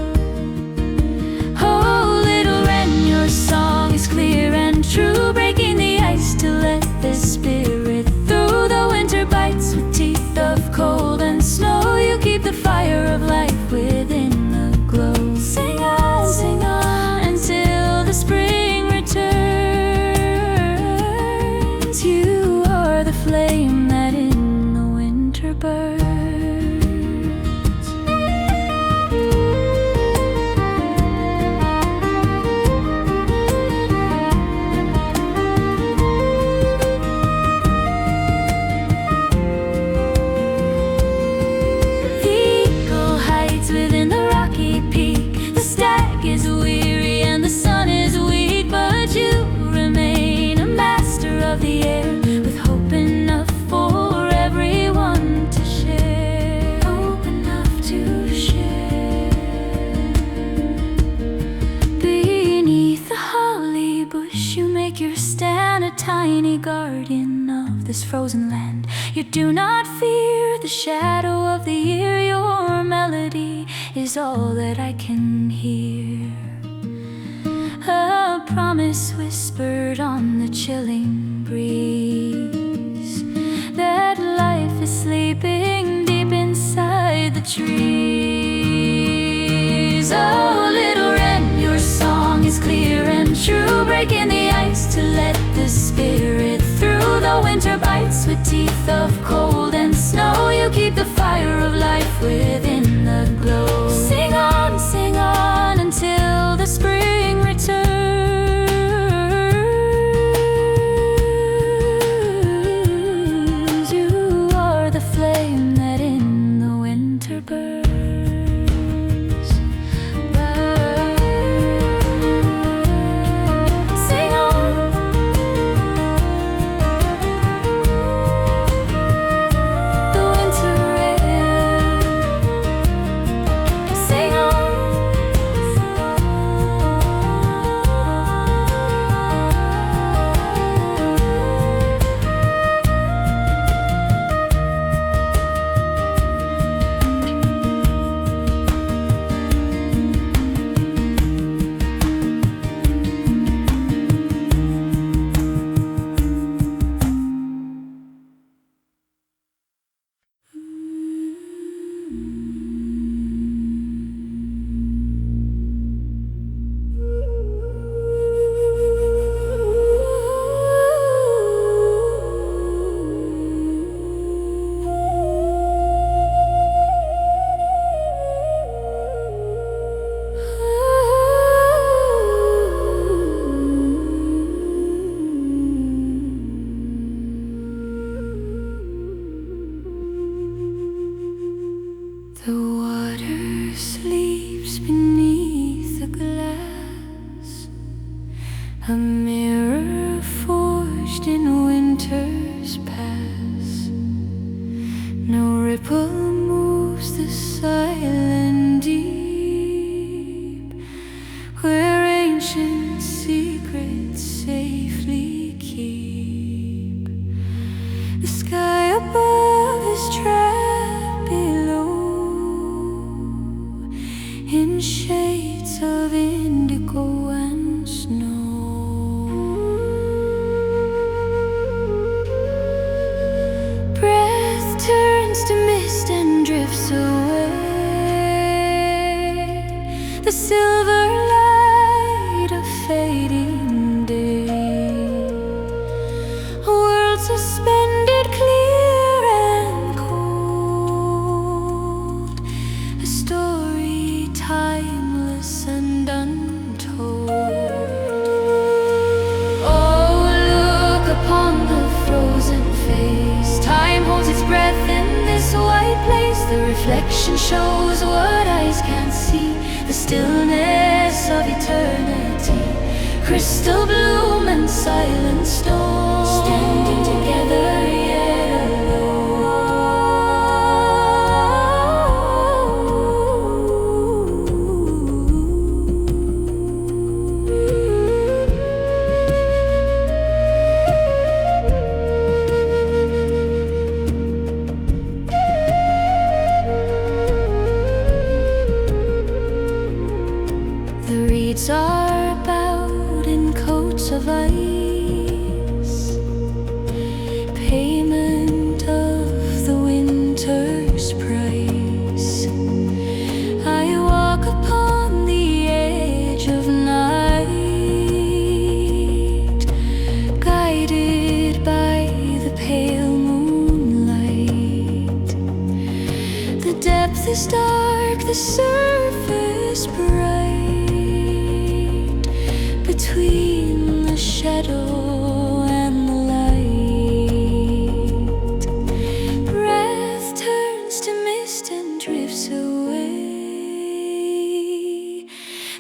Oh, little wren, your song is clear and true, breaking the ice to let the spirit through. The winter bites with teeth of cold and snow. You keep the fire of life within the glow. Sing on until the spring returns. You are the flame that in the winter burns. The eagle hides within the rocky peak. The stag is weary and the sun is weak, but you remain a master of the air, with hope enough for everyone to share. Hope enough to share. Beneath the holly bush you make your stand, a tiny guardian of this frozen land. You do not fear the shadow of the year. Your melody is all that I can hear. A promise whispered on the chilling breeze, that life is sleeping deep inside the trees. Oh, little wren, your song is clear and true, breaking the ice to let the spirit through. The winter bites with teeth of cold and snow. You keep the fire of life within the glow. Sing on until the spring returns. You are the flame that in the winter burns. Sing on. The winter wren. Sing on. The water sleeps beneath the glass, a mirror forged in winter's past. No ripple moves the silent deep, where ancient secrets safely keep. The sky above is trapped below in shades of indigo and snow. place. The reflection shows what eyes can't see, the stillness of eternity. Crystal bloom and silent stone, standing together yet alone. The reeds are bowed in coats of ice, payment of the winter's price. I walk upon the edge of night, guided by the pale moonlight. The depth is dark, the surface bright. Between the shadow and the light, breath turns to mist and drifts away.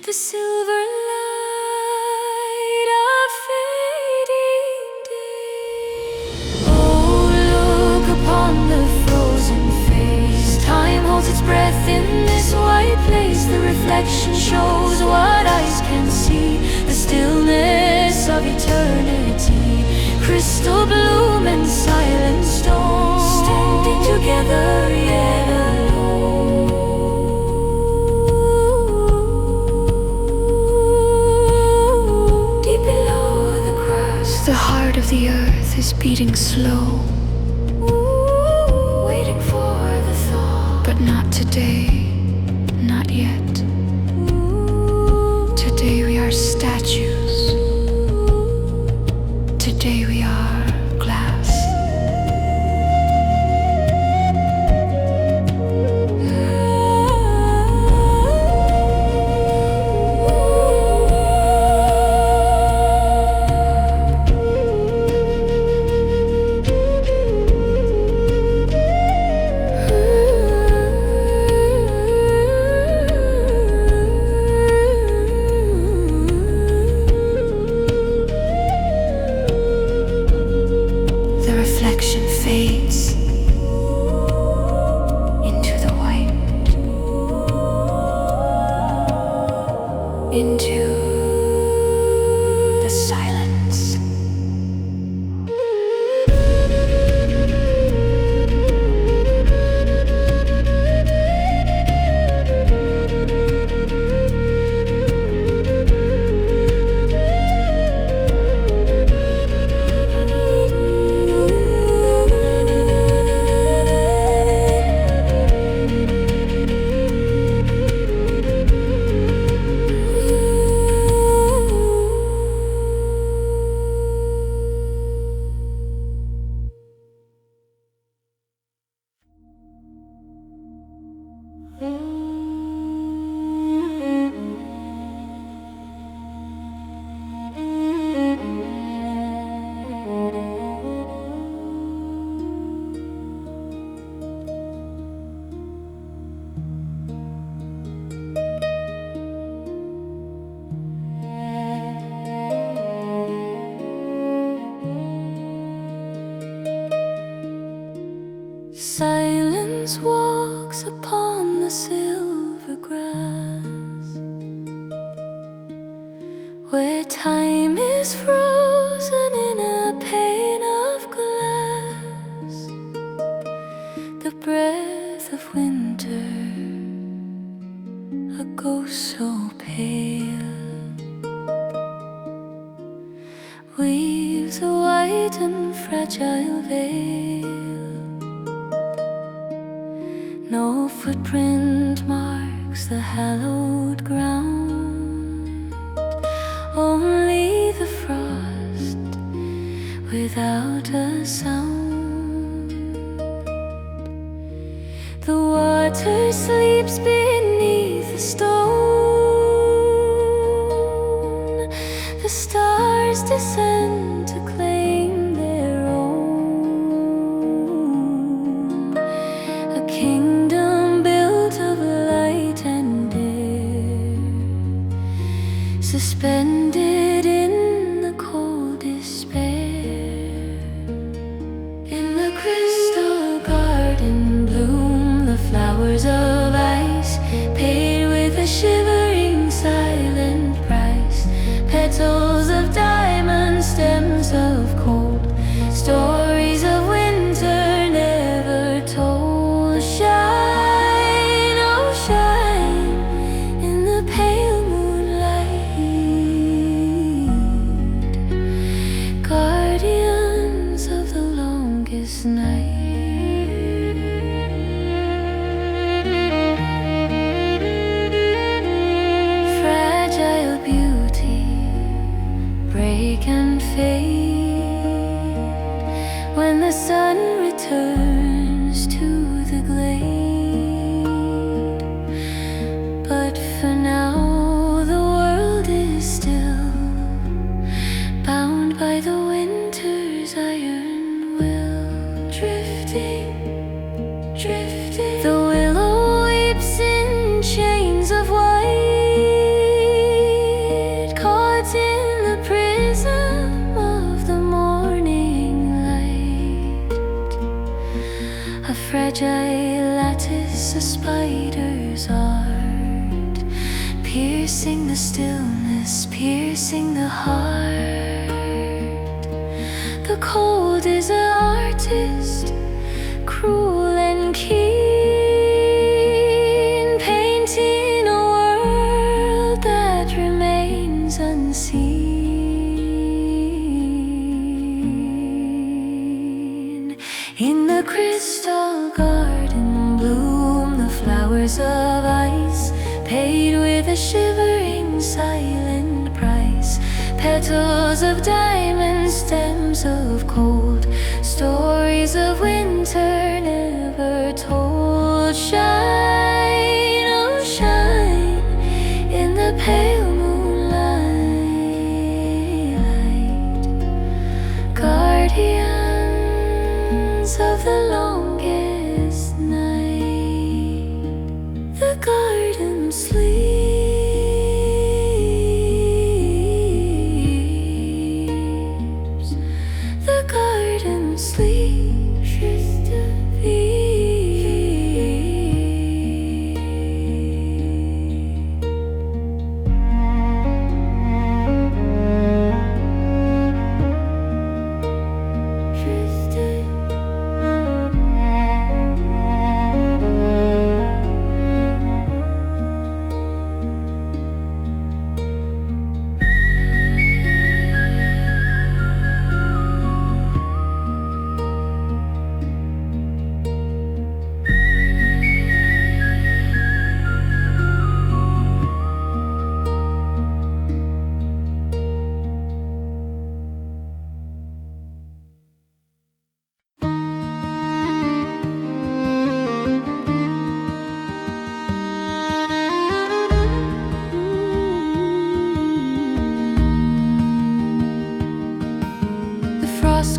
The silver light of fading day. Oh, look upon the frozen face. Time holds its breath in this white place. The reflection shows what eyes can see, the stillness of eternity. Crystal bloom and silent stone, standing together yet alone. Deep below the crust, the heart of the earth is beating slow, waiting for the thaw. But not today, not yet. Today we are statues. Today we are glass. Into the silence. Silence walks upon the silver grass, where time is frozen in a pane of glass. The breath of winter, a ghost so pale, weaves a white and fragile veil. No footprint marks the hallowed ground, only the frost without a sound. The water sleeps beneath the stone, the stars descend to claim their own. A king ended in the cold despair. In the crystal garden bloom the flowers of ice, paid with a shivering silent price. Petals of diamond, stems of cold, stories of winter never told. Shine, oh shine, in the pale moonlight, guardians of the longest night. Fragile beauty, break and fade when the sun returns to the glade. But for now the world is still, bound by the winter's iron will. Drifting, drifting, the willow weeps in chains of white, caught in the prism of the morning light. A fragile lattice, a spider's art, piercing the stillness, piercing the heart. The cold is an artist, cruel and keen, painting a world that remains unseen. In the crystal garden bloom the flowers of ice, paid with a shivering silent price. Petals of diamond, stems of cold, stories of winter never told. Shine, oh shine, in the pale moonlight, guardians of the longest night. The garden sleeps, the garden sleeps.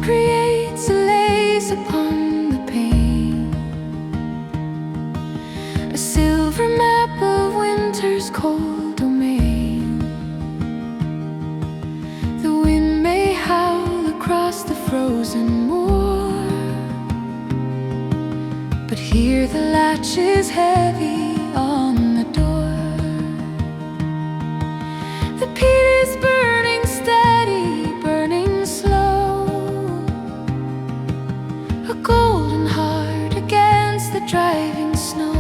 Creates a lace upon the pane, a silver map of winter's cold domain. The wind may howl across the frozen moor, but here the latch is heavy on the door. The peat is burning steady, burning slow, a golden heart against the driving snow.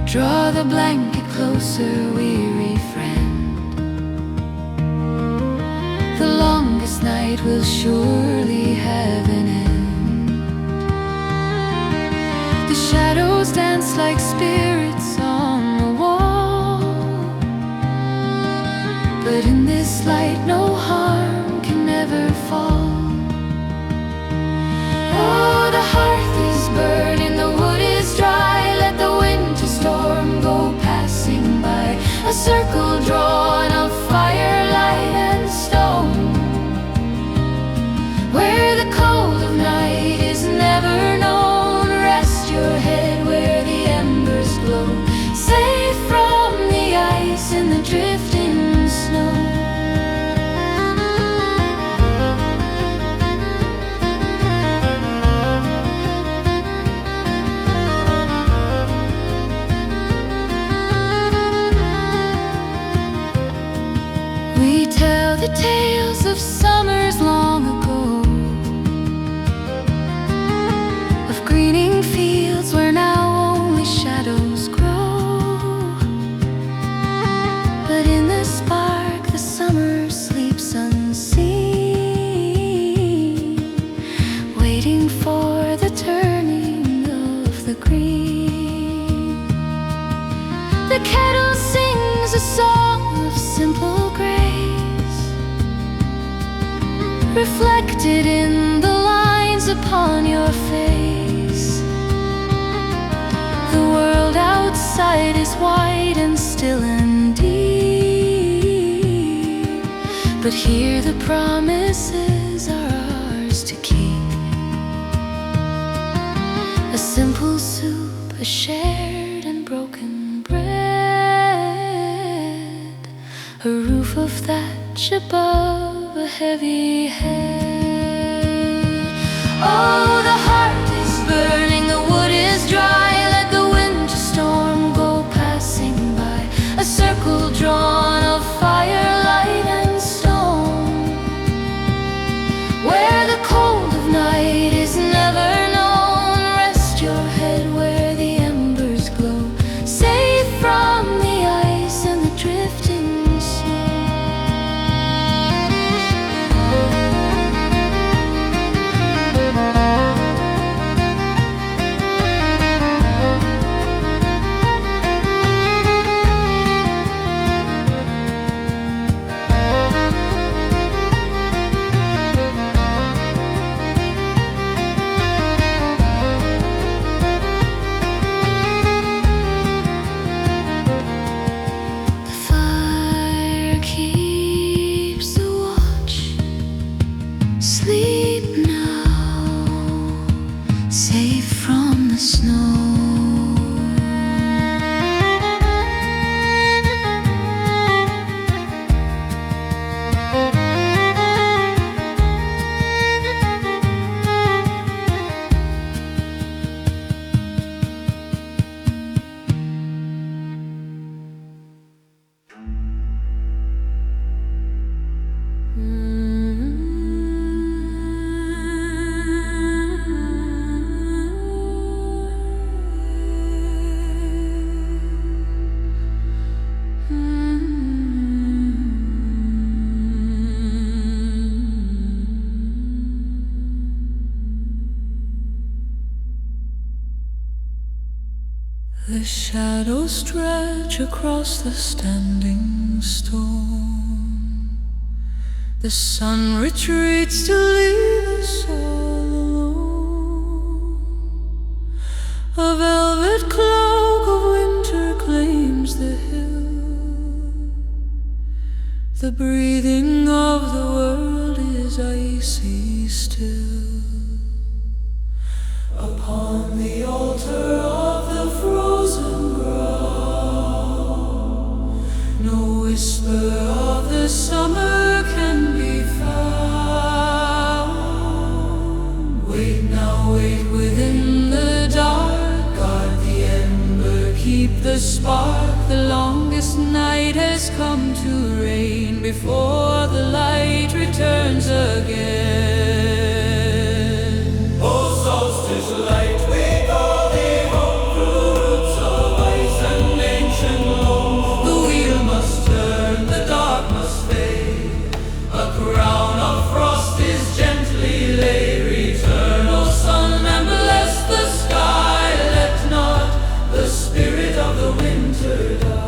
Draw the blanket closer, weary friend. The longest night will surely have an end. The shadows dance like spirits on the wall, but in this light no harm can ever fall. Oh, the hearth is burning, the wood is dry, let the winter storm go passing by. A circle drawn of firelight and stone, where the cold of night is never known. Rest your head where the embers glow, safe from the ice the tales of summers long ago, of greening fields where now only shadows grow. But in the spark the summer sleeps unseen, waiting for the turning of the green. The kettle sings a song of simple grace, reflected in the lines upon your face. The world outside is wide and still and deep, but here the promises are ours to keep. A simple soup, a shared and broken bread, a roof of thatch above a heavy head. Oh, the heart is burning, the wood is dry. Let the winter storm go passing by, a circle drawn of firelight and stone, where the cold of night is never known. Rest your head where the embers glow, safe from the ice and the drifting snow. The fire keeps the watch. Sleep now, safe from the snow. The shadows stretch across the standing stone. The sun retreats to leave us all alone. A velvet cloak of winter claims the hill. The breathing of the world is icy still. Upon the altar of the frozen ground, no whisper of the summer can be found. Wait now, wait within the dark, guard the ember, keep the spark. The longest night has come to reign before the light returns again. Oh, solstice light, we call thee home through roots of ice and ancient loam. The wheel must turn, the dark must fade. A crown of frost is gently laid. Return, O sun, and bless the sky. Let not the spirit of the winter die.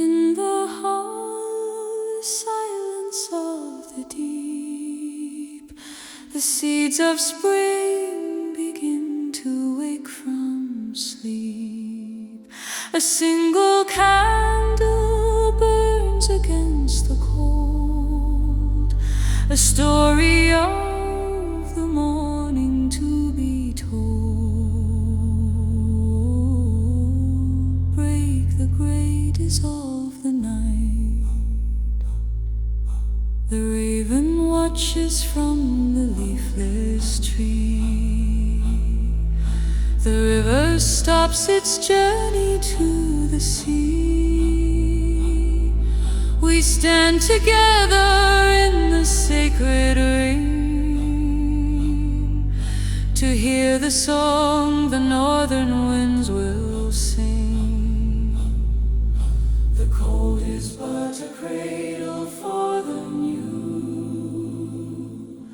In the hollow silence of the deep, the seeds of spring begin to wake from sleep. A single candle burns against the cold, a story of the morning to be told. Break the gray, dissolve the night. The raven watches from the leafless tree. The river stops its journey to the sea. We stand together in the sacred rain to hear the song the northern winds will sing. The cold is but a cradle for the new,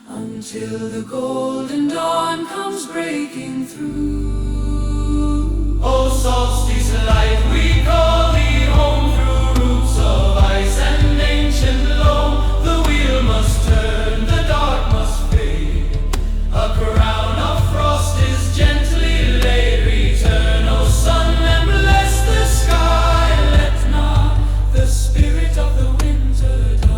until the golden dawn comes breaking through. O solstice light, we call thee home through roots of ice and ancient loam. The wheel must turn, the dark must fade. A crown of frost is gently laid. Return, O sun, and bless the sky. Let not the spirit of the winter die.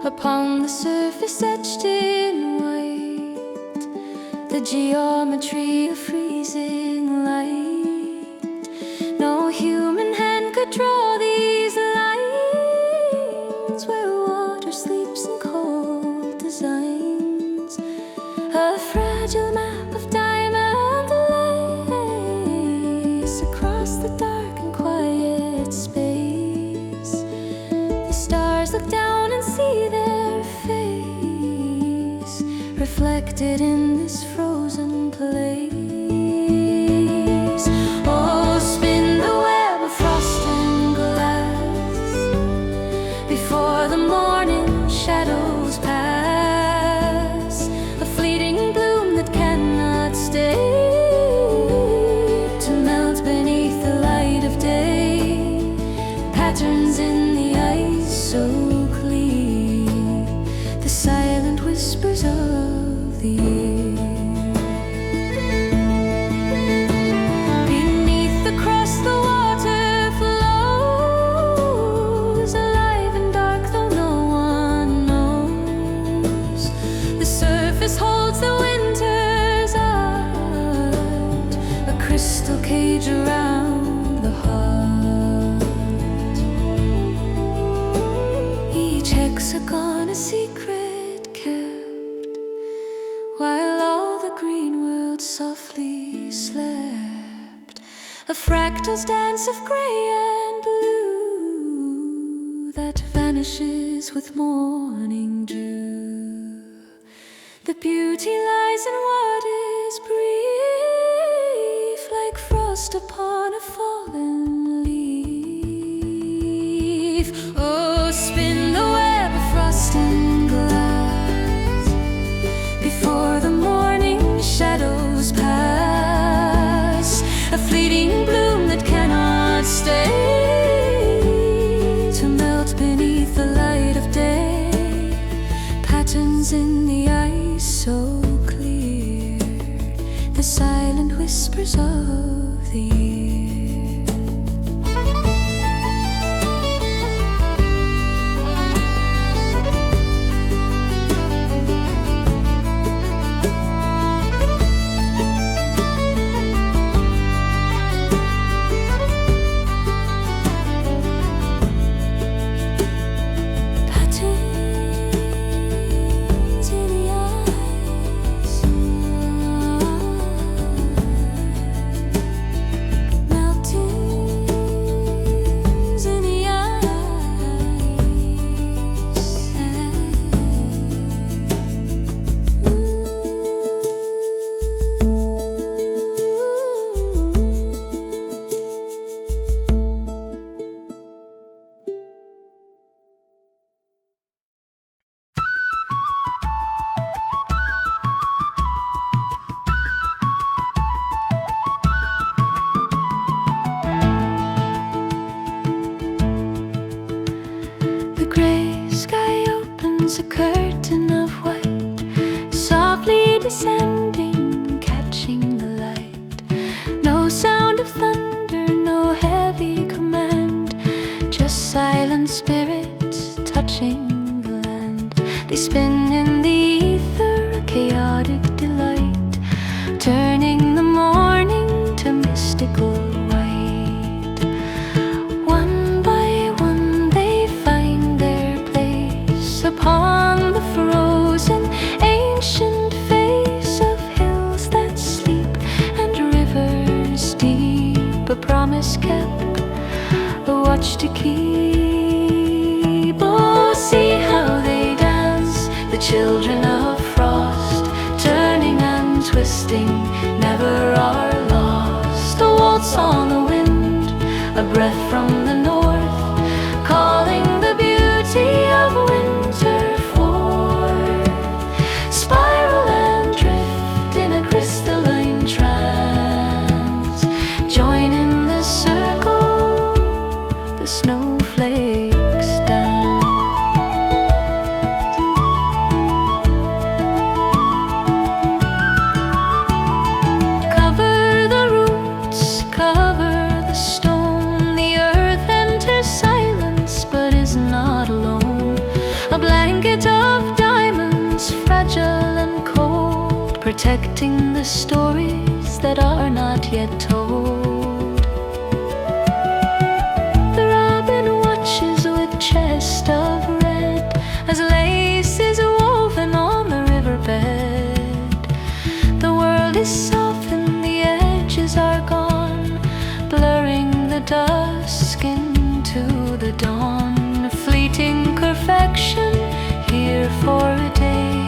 Upon the surface etched in white, the geometry of freezing light. No human hand could draw these lines, where water sleeps in cold designs. A fragile map of diamond lace across the dark and quiet space. The stars look down and see their face reflected in this frozen place. Oh, spin the web of frost and glass before the morning shadows pass. A fleeting bloom that cannot stay, to melt beneath the light of day. Patterns in the ice so silent whispers of the air. Beneath across the water flows, alive and dark though no one knows. The surface holds the winter's art, a crystal cage around the heart. Each hexagon a secret, while all the green world softly slept. A fractal's dance of grey and blue that vanishes with morning dew. The beauty lies in what is brief, like frost upon a fallen leaf. Oh, spin the web of frost and glass before the morning shadows pass. A fleeting bloom that cannot stay, to melt beneath the light of day. Patterns in the ice so clear. grey sky opens a curtain of white, softly descending, catching the light. No sound of thunder, no heavy command, just silent spirits touching the land. They spin in the ether, a chaotic delight, turning the morning to mystical white. One by one they find their place upon the frozen ancient face of hills that sleep and rivers deep. A promise kept, a watch to keep. Oh, see how they dance, the children of frost, turning and twisting, never are lost. A waltz on the wind, a breath from the north, calling the beauty of winter forth. Spiral and drift in a crystalline trance, join in the circle, the snowflakes dance. Cover the roots, cover the stone. The earth enters silence but is not alone. A blanket of diamonds, fragile and cold, protecting the stories that are not yet told. The robin watches with chest of red as lace is woven on the riverbed. The world is softened, the edges are gone, blurring the dusk into the dawn. A fleeting perfection here for a day,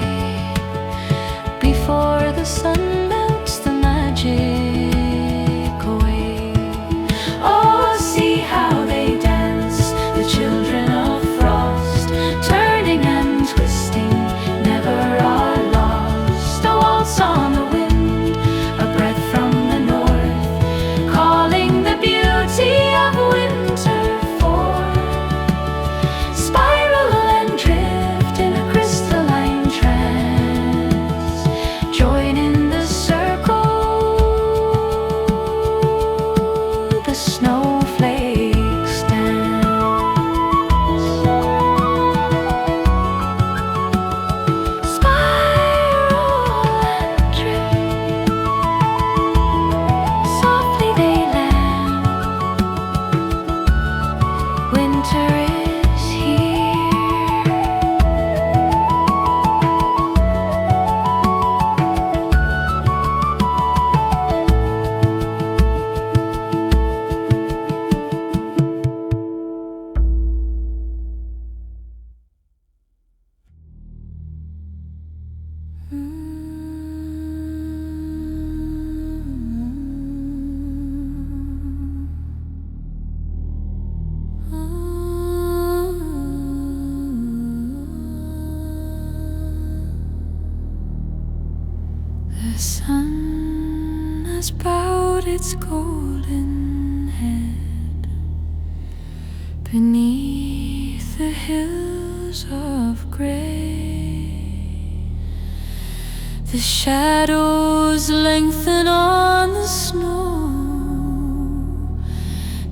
before the sun melts the magic away. Oh, see how they dance, the children of frost, turning and twisting, never are lost. A waltz on the wind, a breath from the north, calling the beauty of winter forth. Spiral and drift in a crystalline trance, join in the circle, the snowflakes dance. Spiral and drift, softly they land. Winter is here. The sun has bowed its golden head beneath the hills of grey. The shadows lengthen on the snow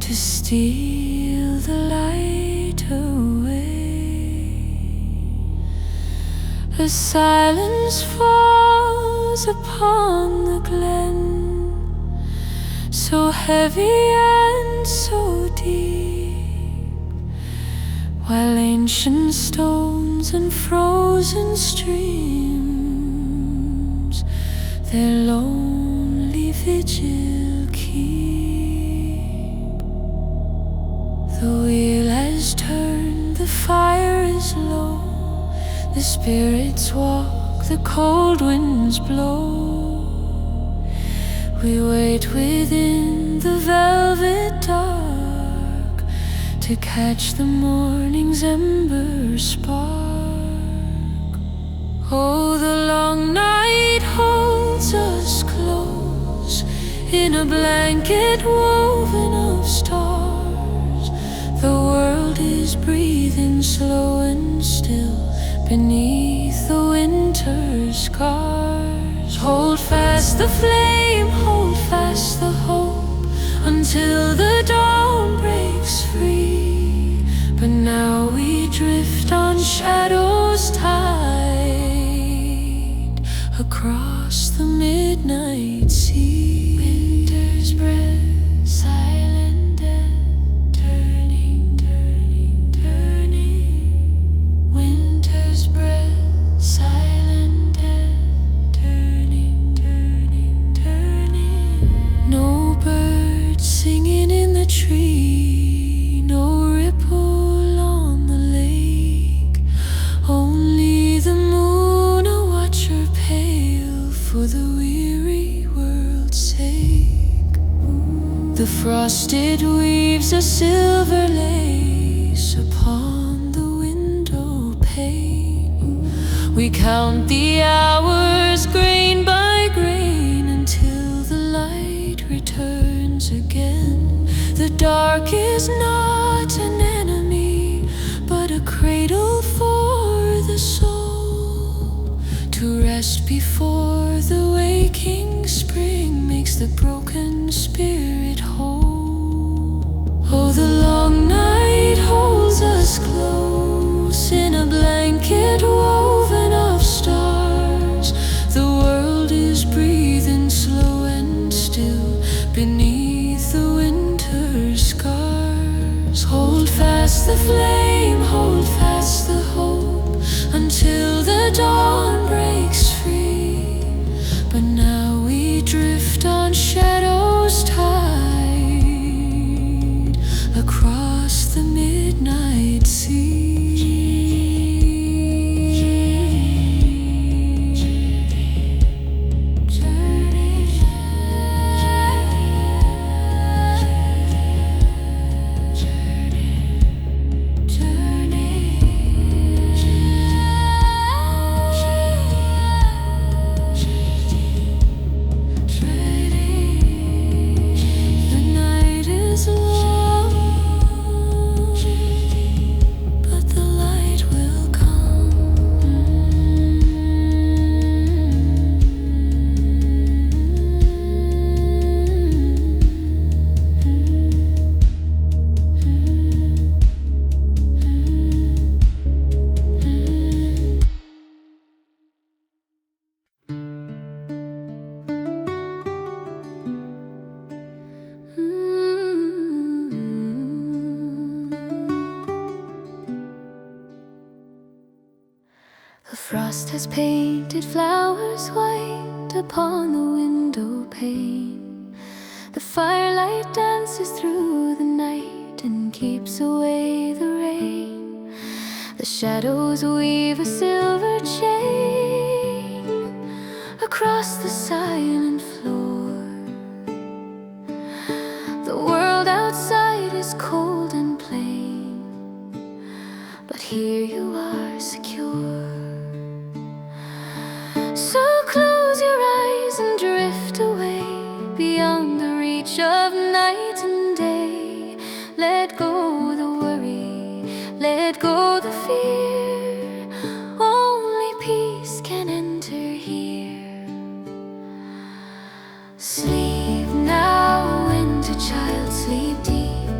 to steal the light away. A silence falls upon the glen, so heavy and so deep, while ancient stones and frozen streams their lonely vigil keep. The wheel has turned, the fire is low, the spirits walk, the cold winds blow. We wait within the velvet dark to catch the morning's ember spark. Oh, the long night holds us close in a blanket woven of stars. The world is breathing slow and still beneath the winter scars. Hold fast the flame, hold fast the hope, until the dawn breaks free. But now we drift on shadows tide across the midnight sea. Winter's breath, silent death, turning, turning, turning. Winter's breath, silent death, turning, turning, turning. No birds singing in the tree, no ripple on the lake, only the moon, a watcher pale for the weary world's sake. The frosted weaves a silver lace upon the window pane. We count the hours grain by grain until the light returns again. The dark is not an enemy, but a cradle for the soul, to rest before the waking spring makes the broken spirit whole. Oh, the long night holds us close in a blanket woven of stars. The world is breathing slow and still beneath the winter scars. Hold fast the flame, hold fast the hope, until the dawn breaks free. But now we drift on shadows tide across the midnight sea. The frost has painted flowers white upon the window pane. The firelight dances through the night and keeps away the rain. The shadows weave a silver chain across the silent floor. The world outside is cold and plain, but here you are secure. So close your eyes and drift away beyond the reach of night and day. Let go the worry, let go the fear. Only peace can enter here. Sleep now, winter child, sleep deep.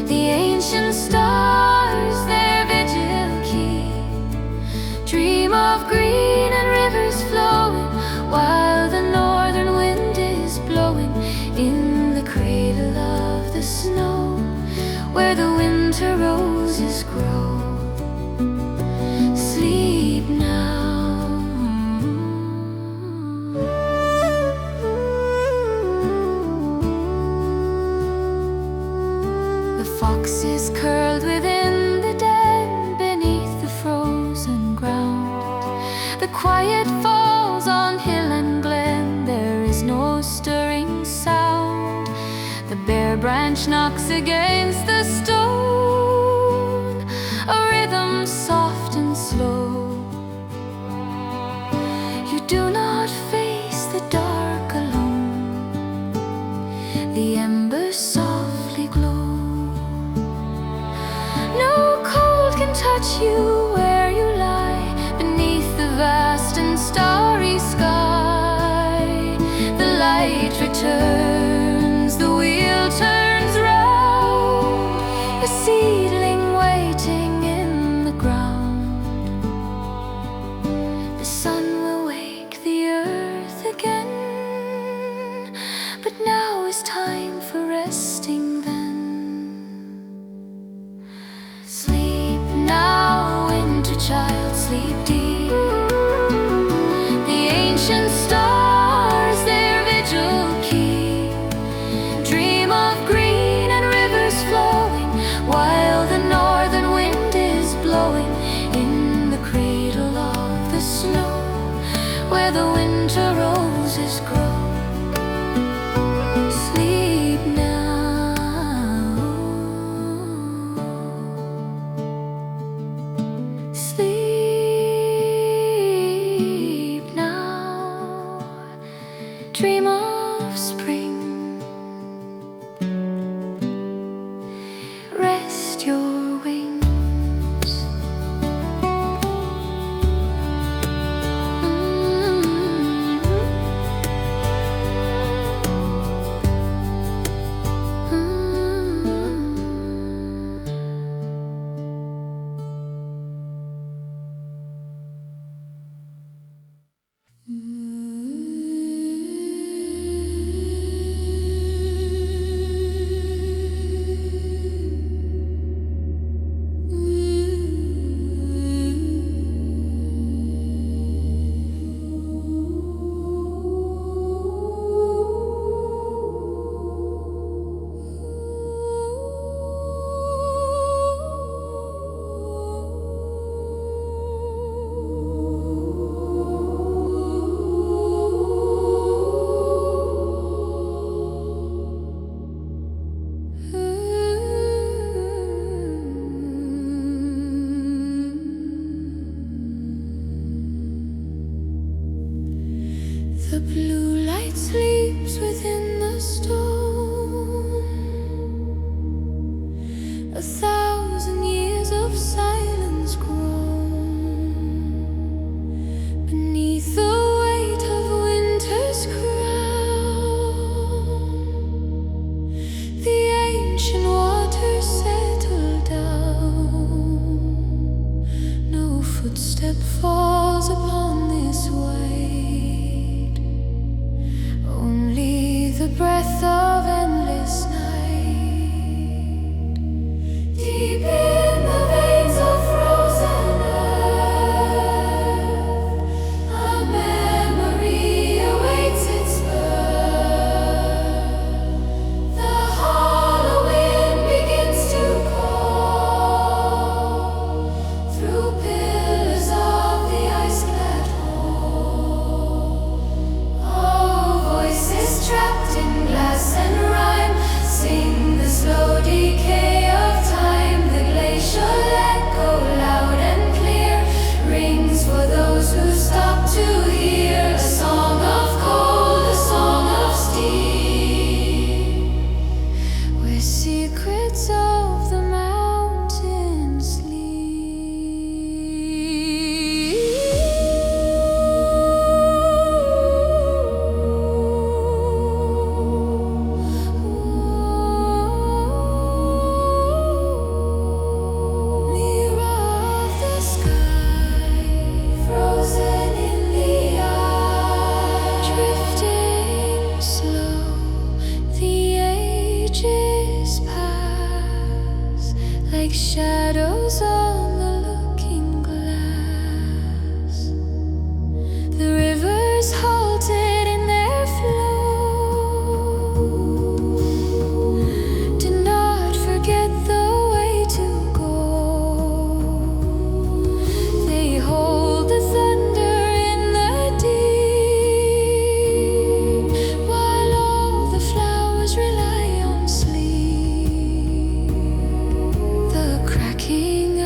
The ancient stars their vigil keep. Dream of green and rivers flowing, while the northern wind is blowing in the cradle of the snow, where the winter roses grow. Sleep now. The fox is curled within the den beneath the frozen ground. The quiet falls on hill and glen, there is no stirring sound. The bare branch knocks against the stone, a rhythm soft and slow. You do not face the dark alone, the embers softly glow. No you where you lie beneath the vast and starry sky. The light returns, the wheel turns round, a seedling waiting in the ground. The sun will wake the earth again, but now is time for resting then. Sleep now, winter child, sleep deep. The ancient stars their vigil keep. Dream of green and rivers flowing, while the northern wind is blowing in the cradle of the snow, where the winter roses grow. Sleep now. Sleep now. Dream of spring. Rest your wings. The blue light sleeps within the stone. 1,000 years of silence grown beneath the weight of winter's crown. The ancient waters settle down. No footstep falls upon this way. Only the breath of endless night. Deep in the veins of frozen earth, a memory awaits its birth. The hollow wind begins to call through pillars of the ice-clad hall. Voices trapped in glass and rhyme sing the slow decay of time. The glacial echo, loud and clear, rings for those who stop to hear. A song of cold, a song of steam, where secrets of the mountains near of the sky, frozen in the eye, drifting slow. The ages pass like shadows on the looking glass. The rivers halted in their flow. Do not forget the way to go. They hold the thunder in the deep, while all the flowers rely on sleep. The cracking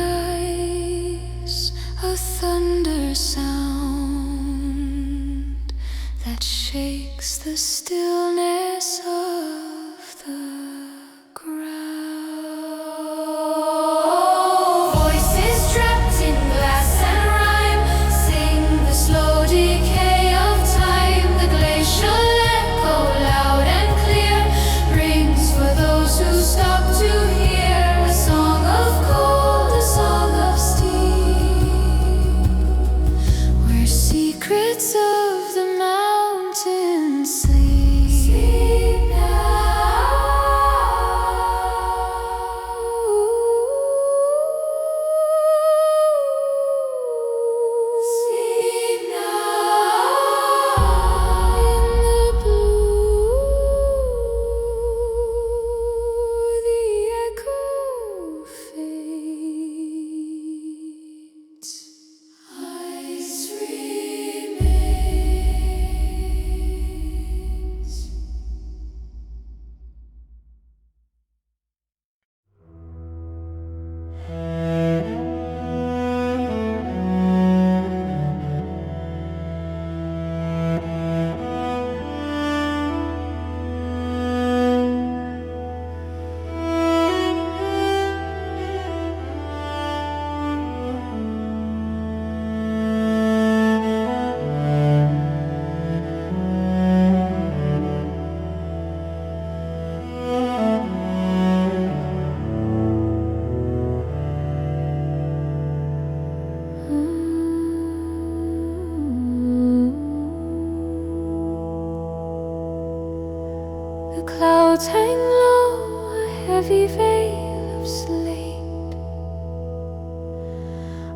heavy veil of slate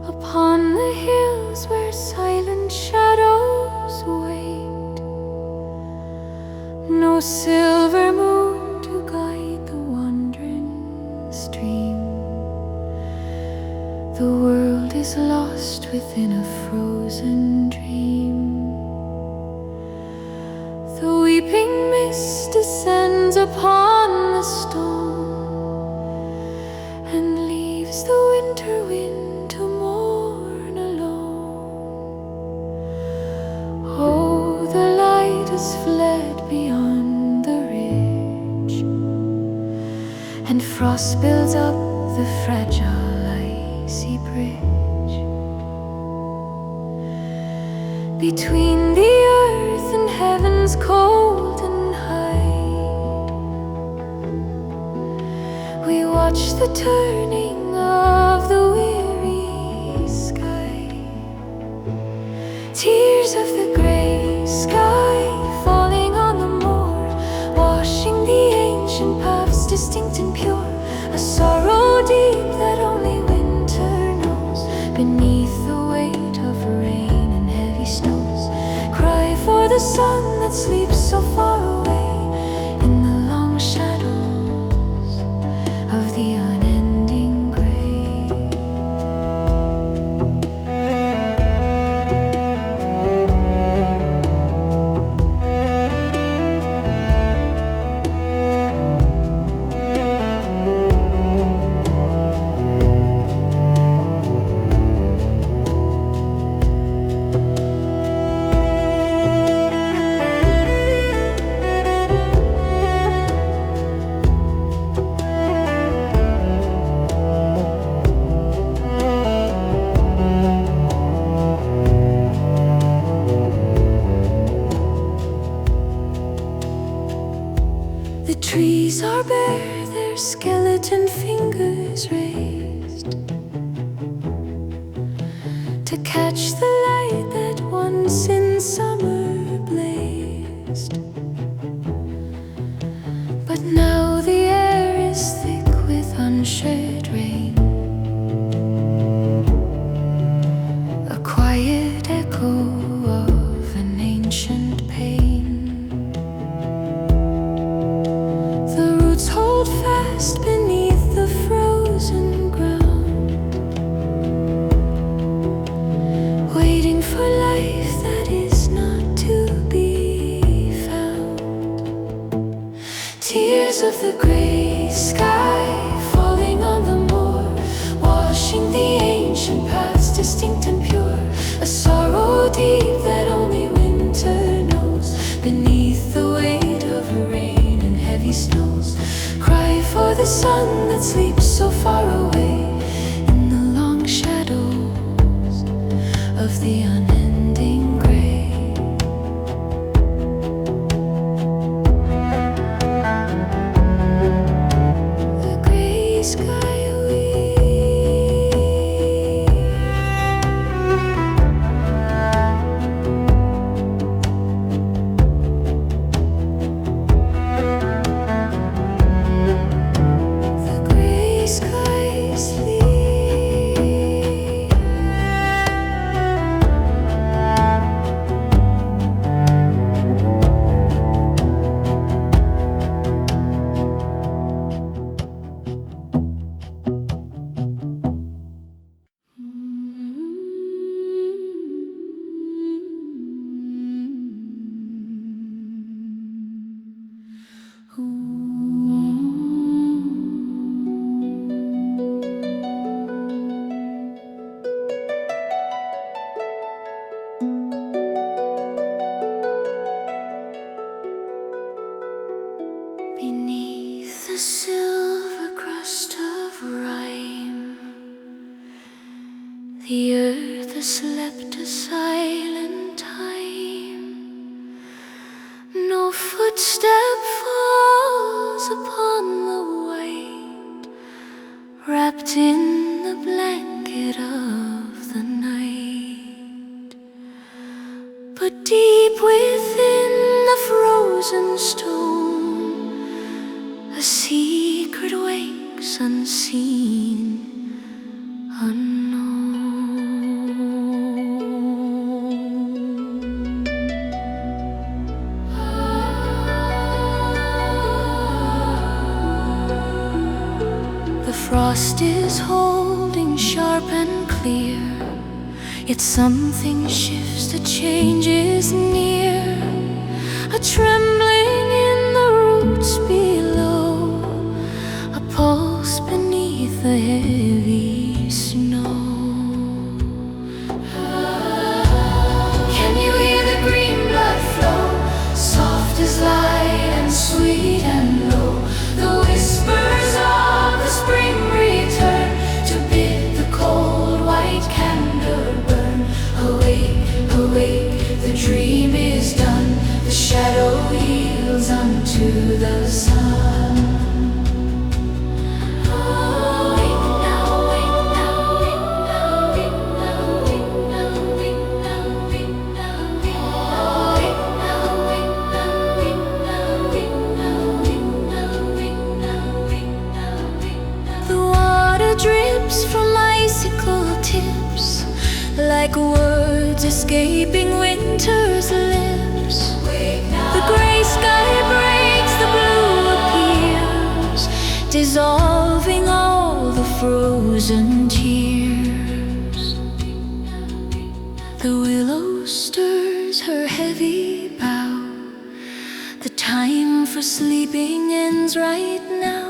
upon the hills where silent shadows wait. No silver moon to guide the wandering stream. The world is lost within a frozen dream. The weeping mist descends upon the stone and leaves the winter wind to mourn alone. Oh, the light has fled beyond the ridge, and frost builds up the fragile icy bridge between the earth and heaven's cold and high. We watch the turning of the weary sky. Tears of the grey sky falling on the moor, washing the ancient paths distinct and pure. A sorrow deep that only winter knows, beneath the weight of rain and heavy snows. Cry for the sun that sleeps so far away in the long shadows of the unending grey. The trees are bare, their skeleton fingers raised to catch the light that once in summer blazed. But now the air is thick with unshed rain, a quiet echo of an ancient pain. The roots hold fast beneath the frozen ground, waiting for life that is not to be found. Tears of the grey sky falling on the moor, washing the ancient paths distinct and pure. A sorrow deep that only winter knows, beneath the weight of rain and heavy snows. Cry for the sun that sleeps so far away in the long shadows of the unending grey. The grey sky the grey sky sleeps. Beneath the silver crust of rime, the earth has slept a silent time. No footstep falls upon the white, wrapped in the blanket of the night. But deep within the frozen stone, a secret way lakes unseen, unknown. The frost is holding sharp and clear, yet something shifts, a change is near, a trembling in the roots below, a pulse beneath the heavy snow. Can you hear the green blood flow, soft as light and sweet and low? The whispers of the spring return to bid the cold white candle burn. Awake, awake, the dream is done, the shadow yields unto the sun. Wake now, wake now, wake now, wake now, wake now, wake now, wake now, wake now, wake now, wake now, wake now, wake now, wake now, wake now, wake now. The water drips from icicle tips, like words escaping winter's lips. The gray sky breaks, the blue appears, dissolving all the frozen tears. The willow stirs her heavy bough, the time for sleeping ends right now.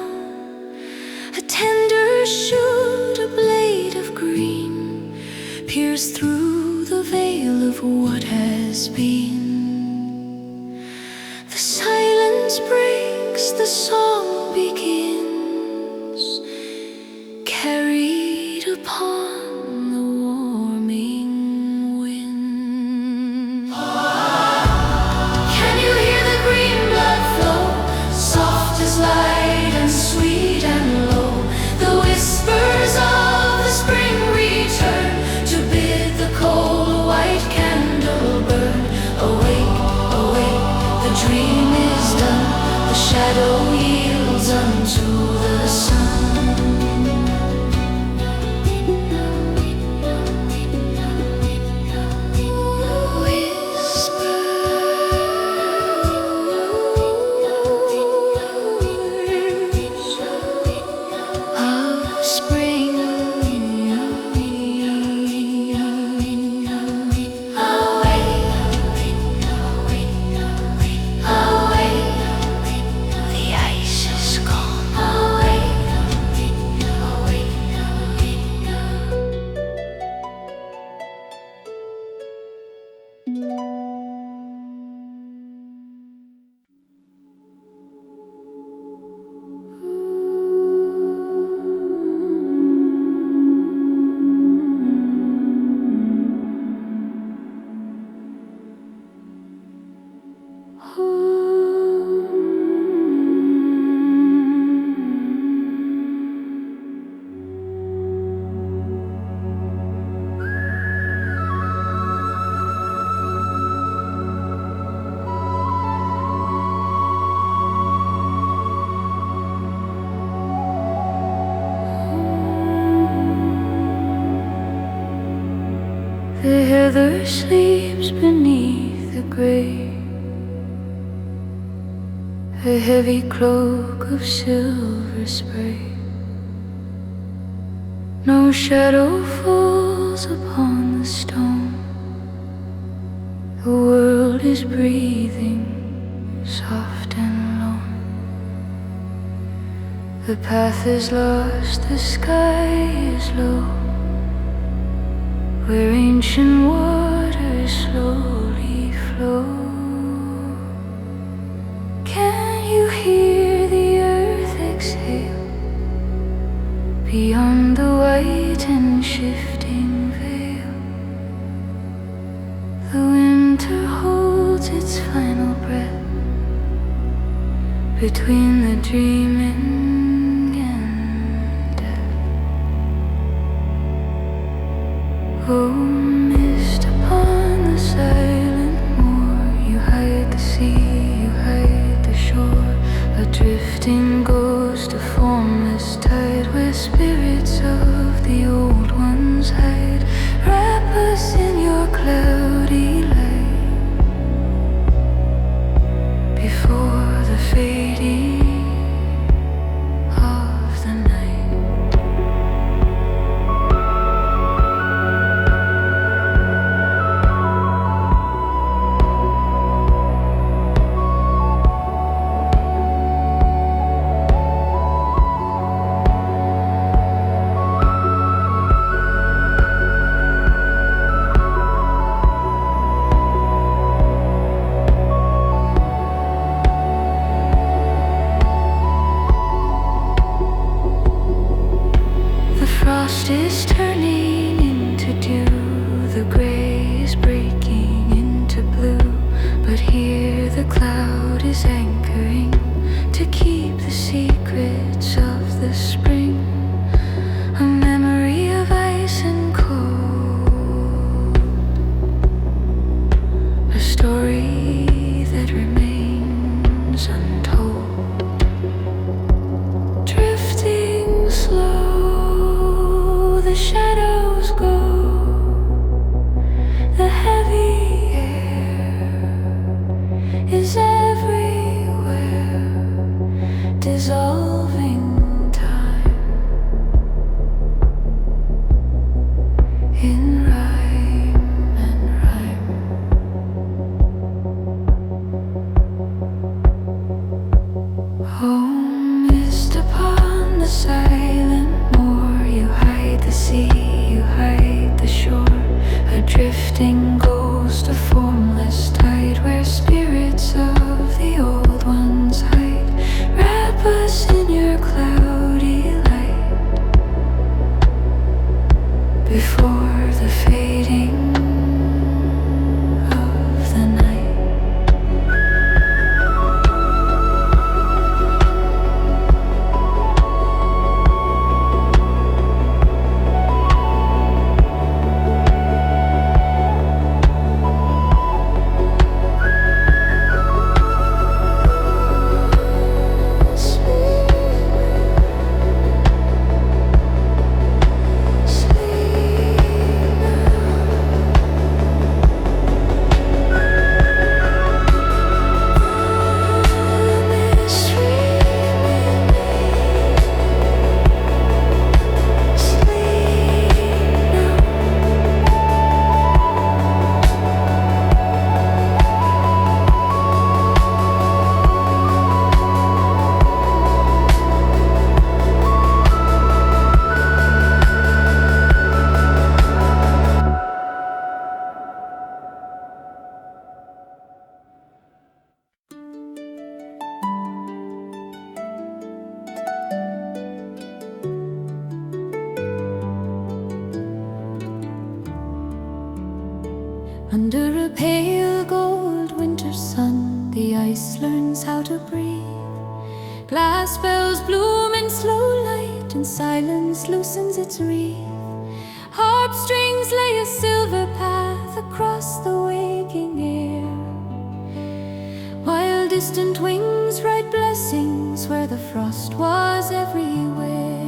A tender shoot, a blade of green, pierced through the veil of what has been. The silence breaks, the song begins, carried upon the warming wind. Can you hear the green blood flow, soft as light and sweet and low? The whispers of the spring return to bid the cold white candle burn. Awake, awake, the dream is done, the shadow yields unto the sun. Whispers of spring. The ice is gone. The heather sleeps beneath the grey, a heavy cloak of silver spray. No shadow falls upon the stone, the world is breathing soft and lone. The path is lost, the sky is low, where ancient waters slowly flow. Can you hear the earth exhale beyond the white and shifting veil? The winter holds its final breath between the dreaming and death. Oh, mist upon the silent moor, you hide the sea, you hide the shore, a drifting ghost, a formless tide. spirits of the old ones hide. Wrap us in your cloudy light before the fading of the night. Frost is turning into dew, the gray is breaking into blue, but here the cloud is anchoring to keep the secrets of the spring, a memory of ice and cold, a story that remains untold, drifting slow. The shadows go, the heavy air is everywhere, dissolving time in rhyme and rhyme. Home is upon the silent moor. You hide the sea, you hide the shore, a drifting ghost, a formless tide, where spirits of the old ones hide. Wrap us in your cloudy light before the fading of the night. Under a pale gold winter sun, the ice learns how to breathe. Glass bells bloom in slow light, and silence loosens its wreath. Harp strings lay a silver path across the waking air, while distant wings write blessings where the frost was everywhere.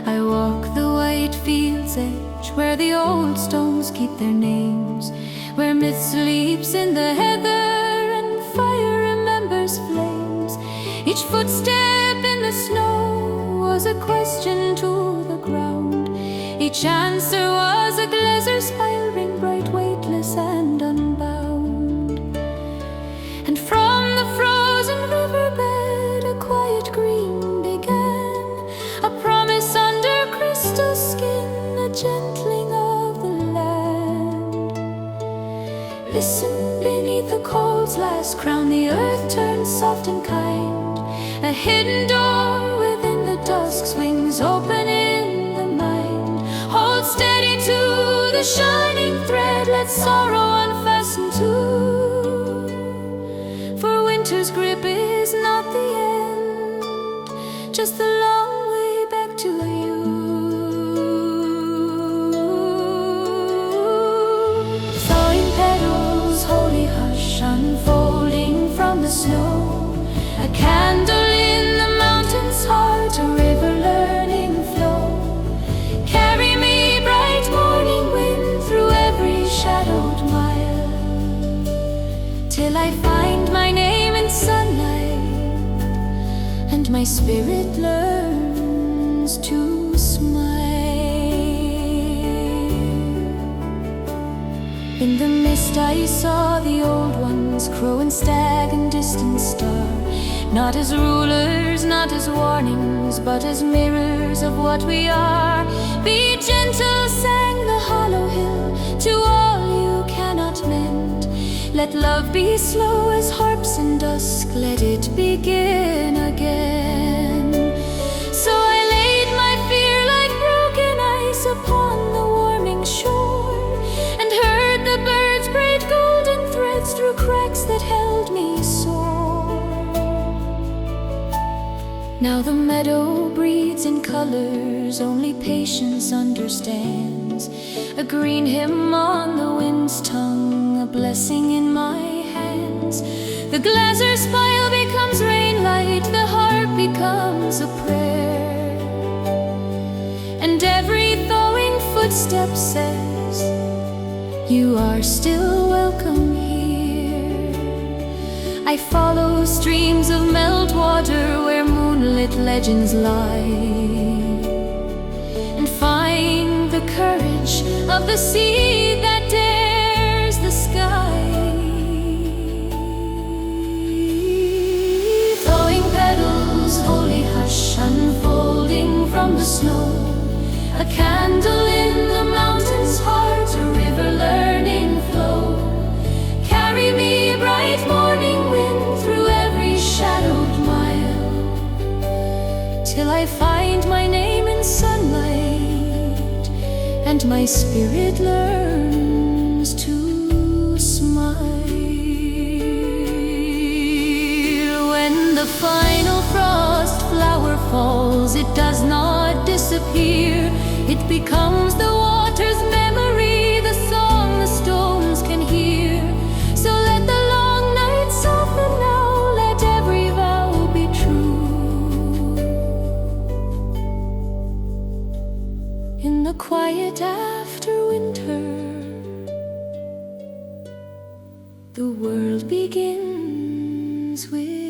I walk the white field's edge, where the old stones keep their names, where myth sleeps in the heather and fire remembers flames. Each footstep in the snow was a question to the ground. Each answer was a gläserspiel ring, bright, weightless and unbound. And from the frozen riverbed a quiet green began, a promise under crystal skin, a gentling of the land. Listen, beneath the cold's last crown, the earth turns soft and kind. A hidden door within the dusk swings open in the mind. Hold steady to the shining thread, let sorrow unfasten too. For winter's grip is not the end, just the long way back to you. Thawing petals, holy hush, unfolding from the snow. A candle in the mountain's heart, a river my spirit learns to smile. In the mist I saw the old ones, crow and stag and distant star, not as rulers, not as warnings, but as mirrors of what we are. Be gentle, sang the hollow hill, to all you cannot mend. Let love be slow as harps in dusk, let it begin again. So I laid my fear like broken ice upon the warming shore, and heard the birds braid golden threads through cracks that held me sore. Now the meadow breathes in colors only patience understands, a green hymn on the wind's tongue, a blessing in my hands. The gläserspiel becomes rainlight, the harp becomes a prayer, and every thawing footstep says, you are still welcome here. I follow streams of meltwater where moonlit legends lie, and find the courage of the sea that dares the sky. Thawing petals, holy hush, unfolding from the snow, a candle in the mountain's heart, a river learning flow. Carry me, bright morning wind, through every shadowed mile, till I find my name in sunlight, and my spirit learns to smile. When the final frost flower falls, it does not disappear, it becomes the water's memory, the song the stones can hear. So let the long night soften now, let every vow be true. In the quiet after winter, the world begins with